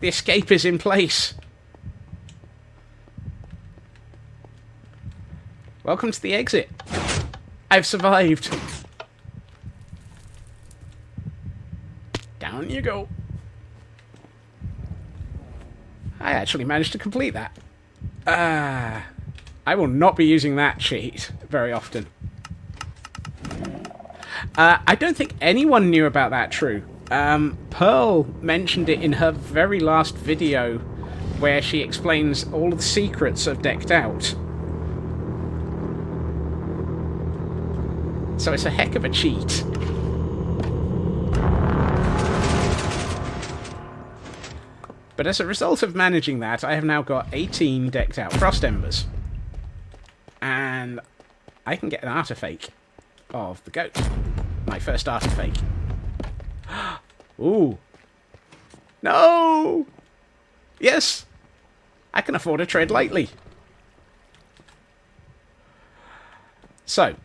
The escape is in place. Welcome to the exit. I've survived. Down you go. I actually managed to complete that. I will not be using that cheat very often. I don't think anyone knew about that true. Pearl mentioned it in her very last video where she explains all of the secrets of Decked Out. So it's a heck of a cheat. But as a result of managing that, I have now got 18 Decked Out Frost Embers. And I can get an artifact of the goat. My first artifact. Ooh. No! Yes! I can afford to tread lightly. So,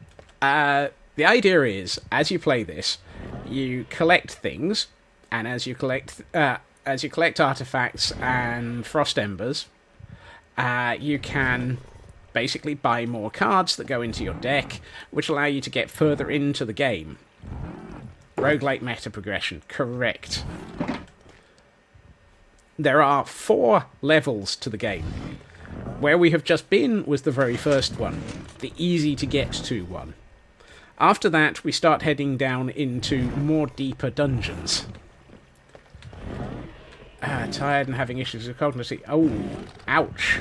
the idea is, as you play this, you collect things, and as you collect artifacts and frost embers, you can basically buy more cards that go into your deck, which allow you to get further into the game. Roguelike meta progression, correct. There are 4 levels to the game. Where we have just been was the very first one, the easy to get to one. After that, we start heading down into more deeper dungeons. Tired and having issues with cognition. Oh, ouch.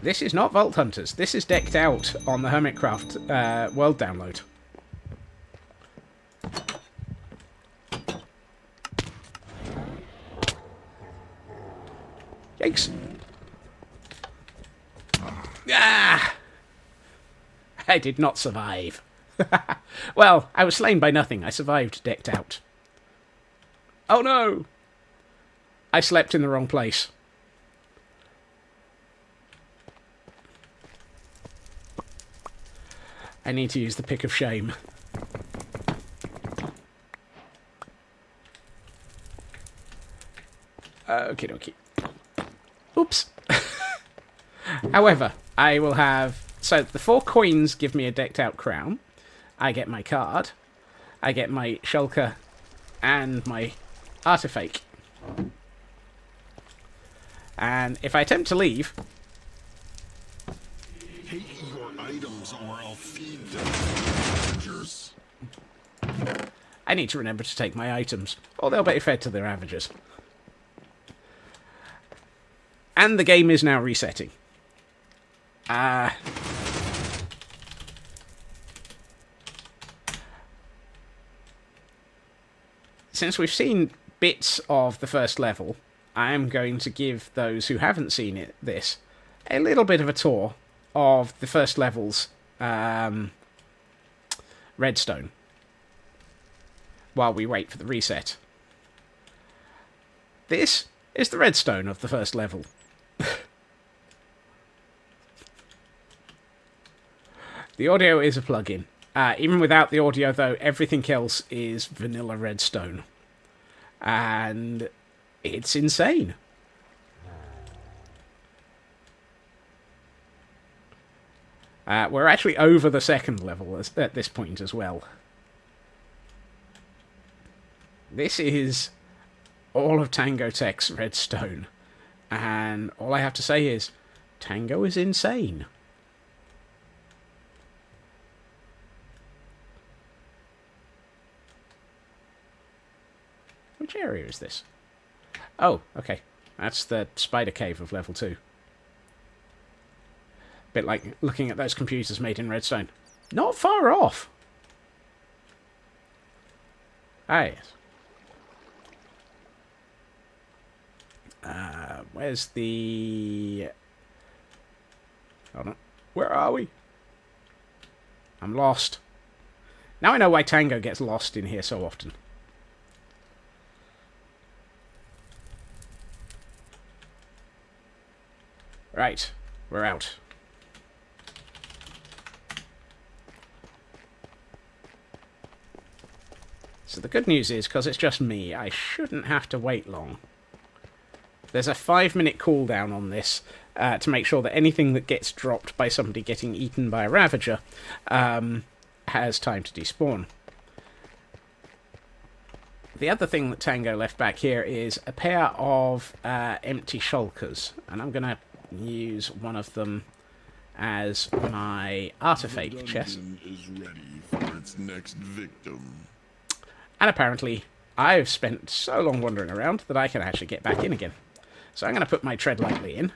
This is not Vault Hunters. This is Decked Out on the Hermitcraft world download. Yikes. Ah! I did not survive. Well, I was slain by nothing. I survived Decked Out. Oh no! I slept in the wrong place. I need to use the pick of shame. Okie dokie. Oops. However, I will have... So, the 4 coins give me a Decked Out crown. I get my card. I get my shulker and my artifact. And if I attempt to leave... Take your items or I'll feed them to the Ravagers. I need to remember to take my items, or they'll be fed to the Ravagers. And the game is now resetting. since we've seen bits of the first level, I am going to give those who haven't seen this a little bit of a tour of the first level's redstone while we wait for the reset. This is the redstone of the first level. The audio is a plug-in. Even without the audio, though, everything else is vanilla redstone. And it's insane. We're actually over the second level at this point as well. This is all of Tango Tech's redstone. And all I have to say is, Tango is insane. Which area is this? Oh, okay. That's the spider cave of level 2. Bit like looking at those computers made in redstone. Not far off. Ah, yes. Where's the... Hold on. Where are we? I'm lost. Now I know why Tango gets lost in here so often. Right. We're out. So the good news is, because it's just me, I shouldn't have to wait long. There's a 5-minute cooldown on this to make sure that anything that gets dropped by somebody getting eaten by a Ravager has time to despawn. The other thing that Tango left back here is a pair of empty shulkers, and I'm going to use one of them as my artifact chest. Is ready for its next victim. And apparently, I've spent so long wandering around that I can actually get back in again. So I'm going to put my tread lightly in.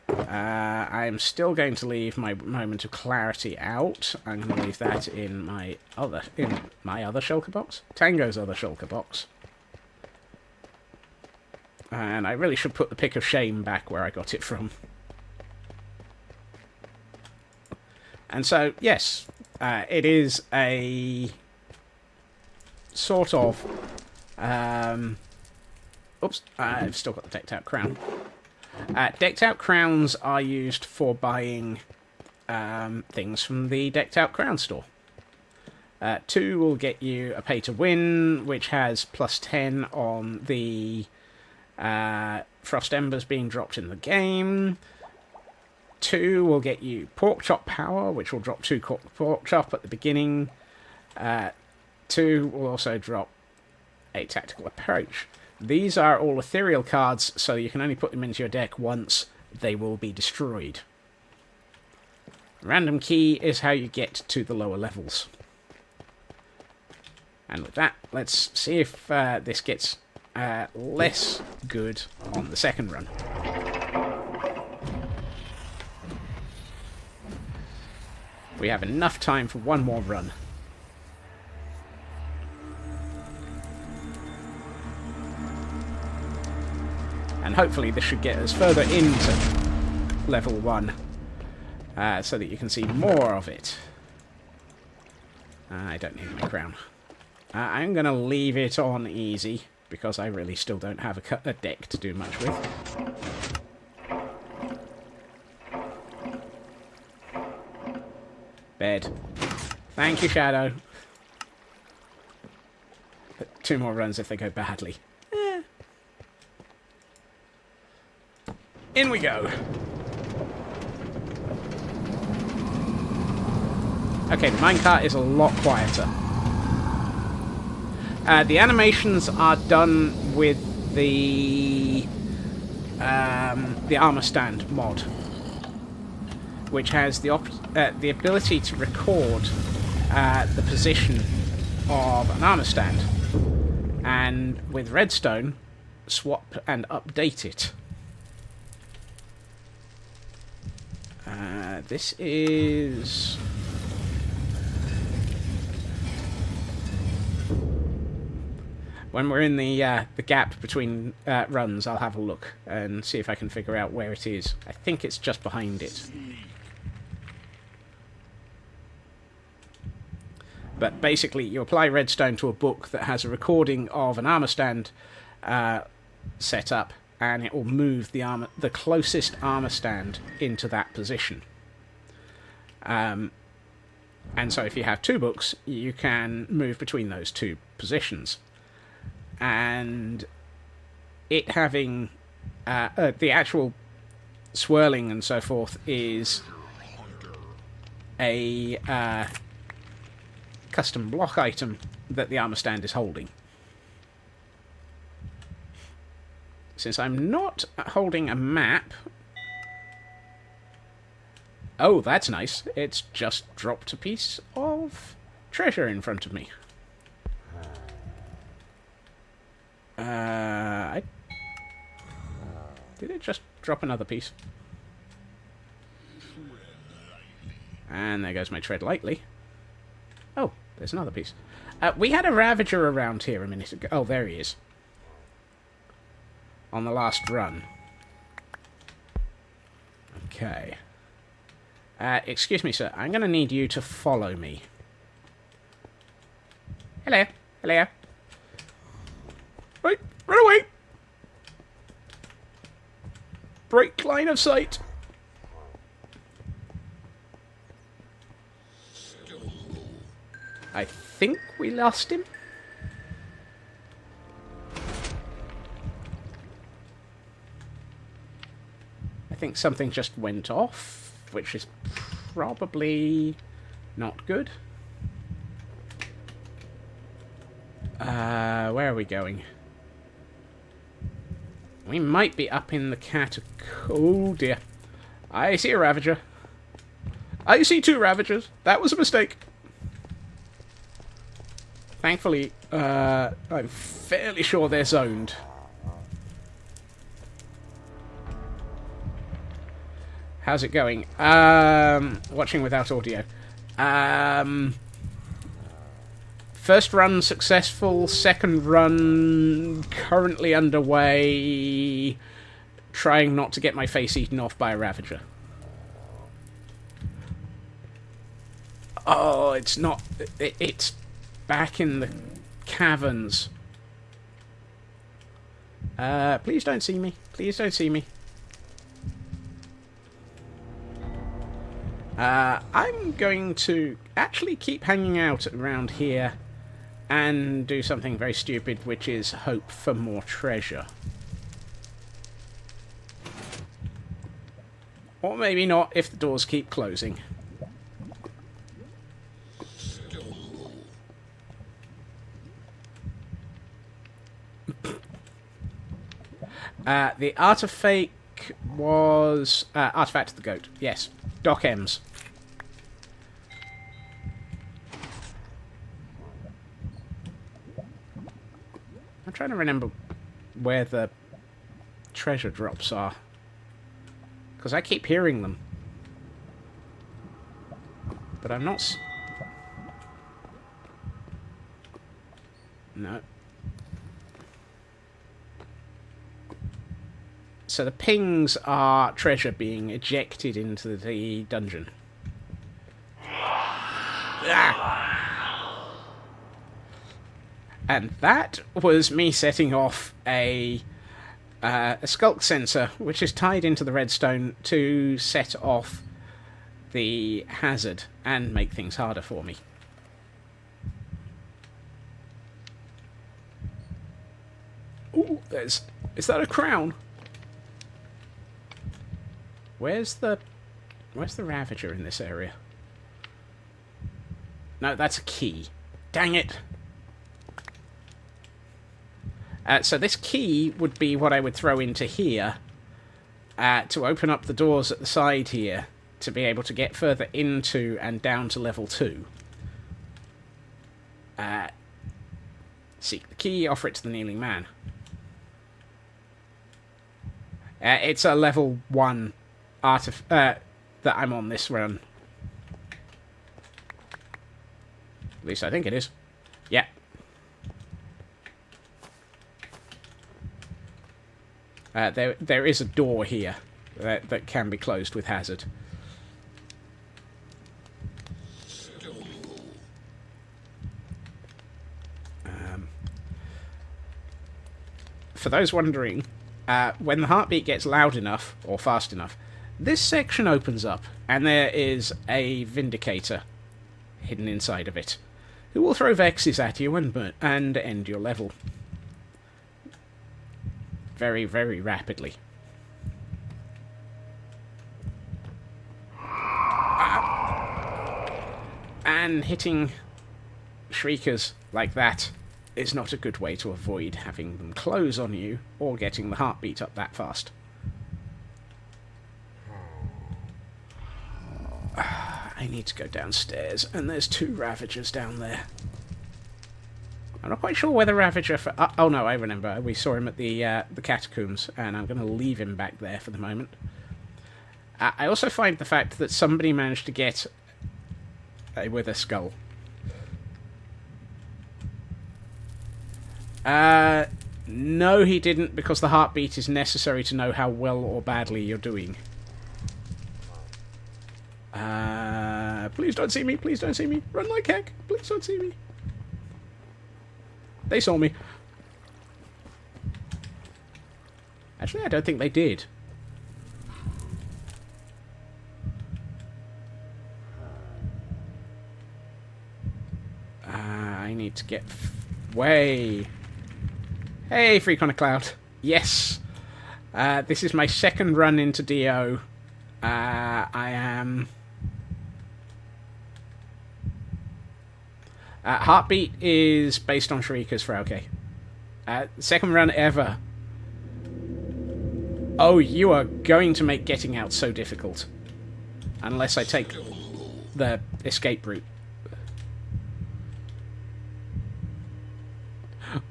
I'm still going to leave my moment of clarity out. I'm going to leave that in my other shulker box, Tango's other shulker box. And I really should put the pick of shame back where I got it from. And so, yes, it is a sort of... oops, I've still got the decked out crown. Decked out crowns are used for buying things from the decked out crown store. 2 will get you a pay to win, which has plus 10 on the frost embers being dropped in the game. 2 will get you pork chop power, which will drop 2 pork chop at the beginning. 2 will also drop a tactical approach. These are all ethereal cards, so you can only put them into your deck once. They will be destroyed. Random key is how you get to the lower levels. And with that, let's see if this gets less good on the second run. We have enough time for one more run. And hopefully this should get us further into level 1, so that you can see more of it. I don't need my crown. I'm going to leave it on easy, because I really still don't have a deck to do much with. Bed. Thank you, Shadow. 2 more runs if they go badly. In we go. Okay, the minecart is a lot quieter. The animations are done with the armor stand mod, which has the ability to record the position of an armor stand, and with redstone, swap and update it. This is... When we're in the gap between runs, I'll have a look and see if I can figure out where it is. I think it's just behind it. But basically, you apply redstone to a book that has a recording of an armor stand set up, and it will move the closest armor stand into that position. And so if you have two books, you can move between those two positions. And it having the actual swirling and so forth is a custom block item that the armor stand is holding. Since I'm not holding a map... Oh, that's nice. It's just dropped a piece of treasure in front of me. Did it just drop another piece? And there goes my tread lightly. Oh, there's another piece. We had a Ravager around here a minute ago. Oh, there he is. On the last run. Okay. Excuse me, sir. I'm going to need you to follow me. Hello. Hello. Right. Run away. Break line of sight. I think we lost him. I think something just went off, which is probably not good. Where are we going? We might be up in the oh dear. I see a Ravager. I see two Ravagers. That was a mistake. Thankfully, I'm fairly sure they're zoned. How's it going? Watching without audio. First run successful. Second run currently underway. Trying not to get my face eaten off by a Ravager. Oh, it's not... It's back in the caverns. Please don't see me. Please don't see me. I'm going to actually keep hanging out around here and do something very stupid, which is hope for more treasure. Or maybe not, if the doors keep closing. The artifact was... Artifact of the Goat, yes. Doc M's. I'm trying to remember where the treasure drops are. Because I keep hearing them. But I'm not... No. So the pings are treasure being ejected into the dungeon. Ah! And that was me setting off a skulk sensor, which is tied into the redstone to set off the hazard and make things harder for me. Ooh, is that a crown? Where's the Ravager in this area? No, that's a key. Dang it! So this key would be what I would throw into here to open up the doors at the side here to be able to get further into and down to level 2. Seek the key, offer it to the kneeling man. It's a level 1 that I'm on this run. At least I think it is. Yeah. There is a door here that can be closed with hazard. For those wondering, when the heartbeat gets loud enough, or fast enough, this section opens up, and there is a Vindicator hidden inside of it, who will throw Vexes at you and end your level. Very, very rapidly. And hitting Shriekers like that is not a good way to avoid having them close on you or getting the heartbeat up that fast. I need to go downstairs, and there's 2 Ravagers down there. I'm not quite sure whether Ravager... oh no, I remember. We saw him at the catacombs, and I'm going to leave him back there for the moment. I also find the fact that somebody managed to get a Wither Skull. No, he didn't, because the heartbeat is necessary to know how well or badly you're doing. Please don't see me, please don't see me. Run like heck, please don't see me. They saw me. Actually, I don't think they did. I need to get way... Hey, Freak on a Cloud. Yes. This is my second run into DO. I am... Heartbeat is based on Shriekers for OK. Second run ever. Oh, you are going to make getting out so difficult. Unless I take the escape route.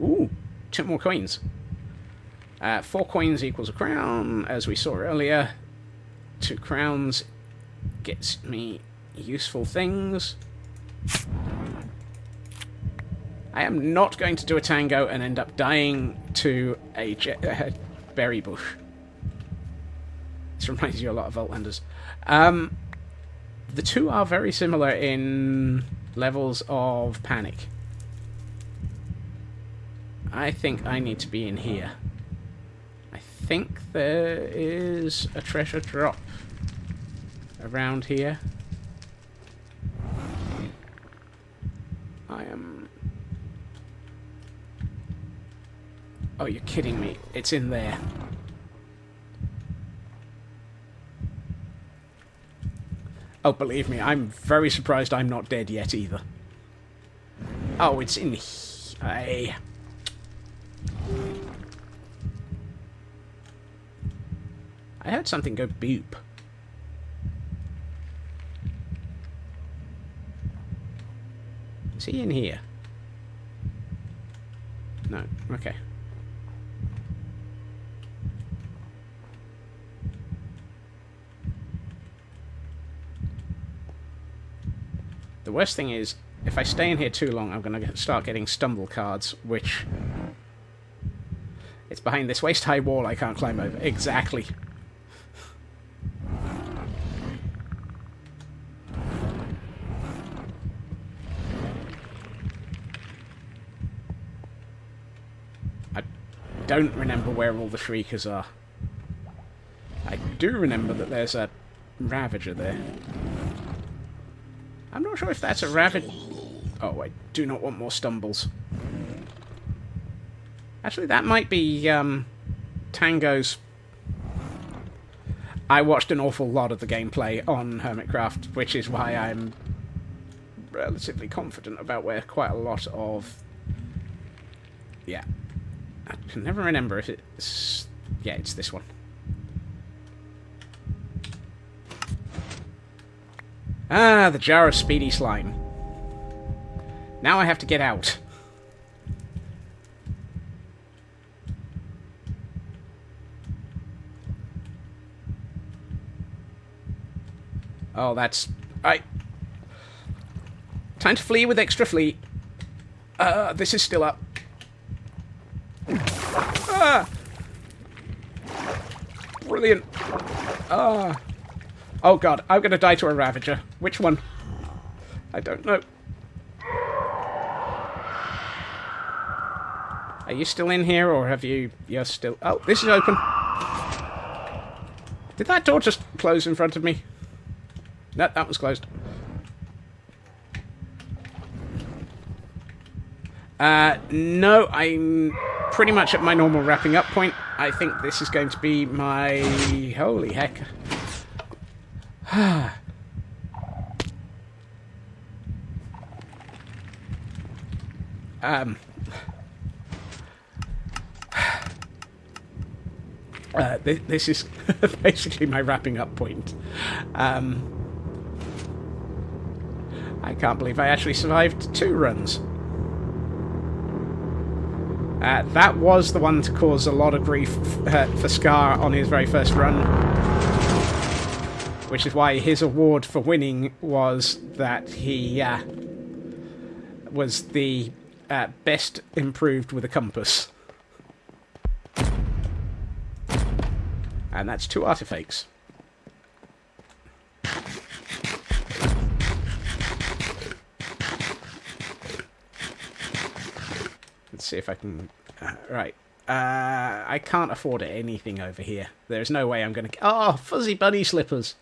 Ooh, 2 more coins. 4 coins equals a crown, as we saw earlier. 2 crowns gets me useful things. I am not going to do a tango and end up dying to a berry bush. This reminds you a lot of Vault-Hunters. The 2 are very similar in levels of panic. I think I need to be in here. I think there is a treasure drop around here. I am... Oh, you're kidding me. It's in there. Oh, believe me, I'm very surprised I'm not dead yet either. Oh, it's in here. I heard something go boop. Is he in here? No. Okay. The worst thing is, if I stay in here too long, I'm going to start getting stumble cards, which... It's behind this waist-high wall I can't climb over. Exactly. I don't remember where all the Shriekers are. I do remember that there's a Ravager there. I'm not sure if that's a Ravager... Oh, I do not want more stumbles. Actually, that might be Tango's... I watched an awful lot of the gameplay on Hermitcraft, which is why I'm relatively confident about where quite a lot of... Yeah. I can never remember if it's... Yeah, it's this one. Ah, the jar of speedy slime. Now I have to get out. Oh, that's... Right. Time to flee with extra fleet. This is still up. Ah! Brilliant. Oh god, I'm going to die to a Ravager. Which one? I don't know. Are you still in here, or have you... You're still... Oh, this is open. Did that door just close in front of me? No, that was closed. No, I'm pretty much at my normal wrapping up point. I think this is going to be my... Holy heck. This is basically my wrapping up point. I can't believe I actually survived 2 runs. That was the one to cause a lot of grief for Scar on his very first run. Which is why his award for winning was that he was the best improved with a compass. And that's 2 artifacts. Let's see if I can... right. I can't afford anything over here. There's no way I'm going to... Oh, fuzzy bunny slippers.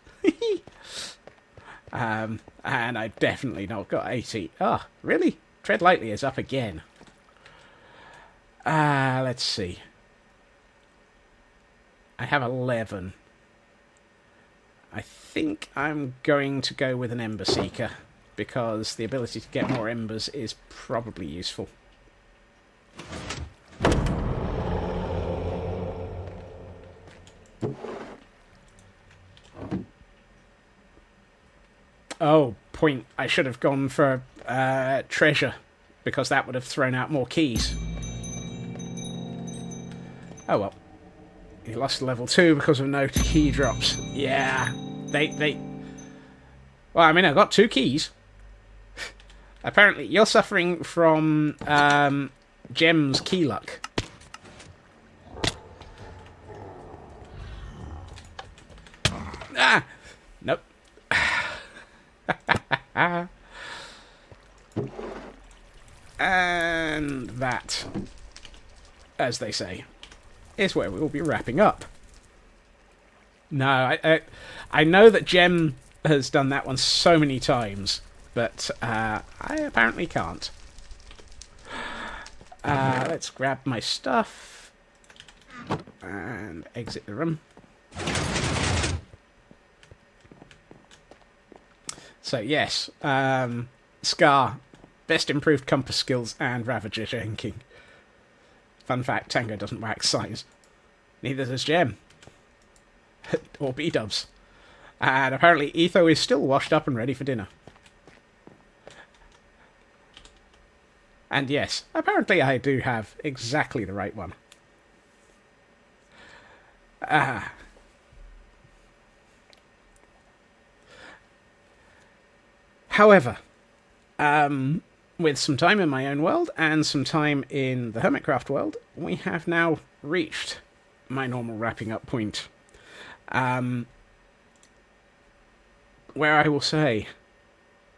And I've definitely not got 80. Oh, really? Tread lightly is up again. Let's see. I have 11. I think I'm going to go with an Ember Seeker, because the ability to get more embers is probably useful. Oh, point. I should have gone for treasure, because that would have thrown out more keys. Oh well. He lost level 2 because of no key drops. Yeah. They... Well, I mean, I got 2 keys. Apparently, you're suffering from Gem's key luck. Ah! Nope. And that, as they say, is where we will be wrapping up. No, I know that Gem has done that one so many times, but I apparently can't. Let's grab my stuff and exit the room. So yes, Scar, best improved compass skills and Ravager janking. Fun fact, Tango doesn't wax size. Neither does Gem. Or B-dubs. And apparently Etho is still washed up and ready for dinner. And yes, apparently I do have exactly the right one. However, with some time in my own world and some time in the Hermitcraft world, we have now reached my normal wrapping up point. Where I will say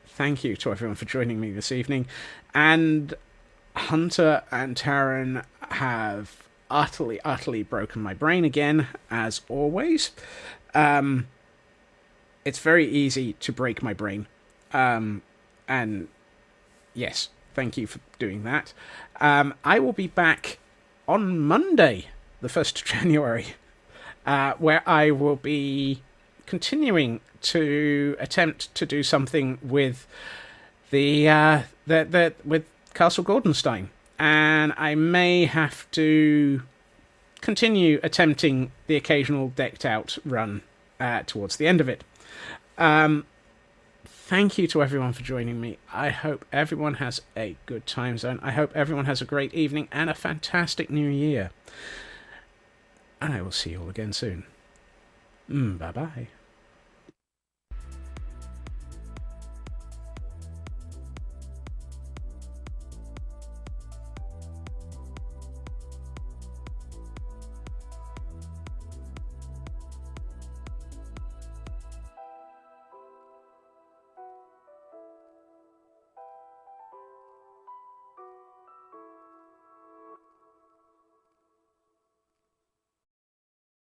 thank you to everyone for joining me this evening. And Hunter and Taran have utterly, utterly broken my brain again, as always. It's very easy to break my brain. And yes, thank you for doing that. I will be back on Monday, the 1st of January, where I will be continuing to attempt to do something with with Castle Gordonstein, and I may have to continue attempting the occasional decked out run towards the end of it. Thank you to everyone for joining me. I hope everyone has a good time zone. I hope everyone has a great evening and a fantastic new year. And I will see you all again soon. Bye-bye.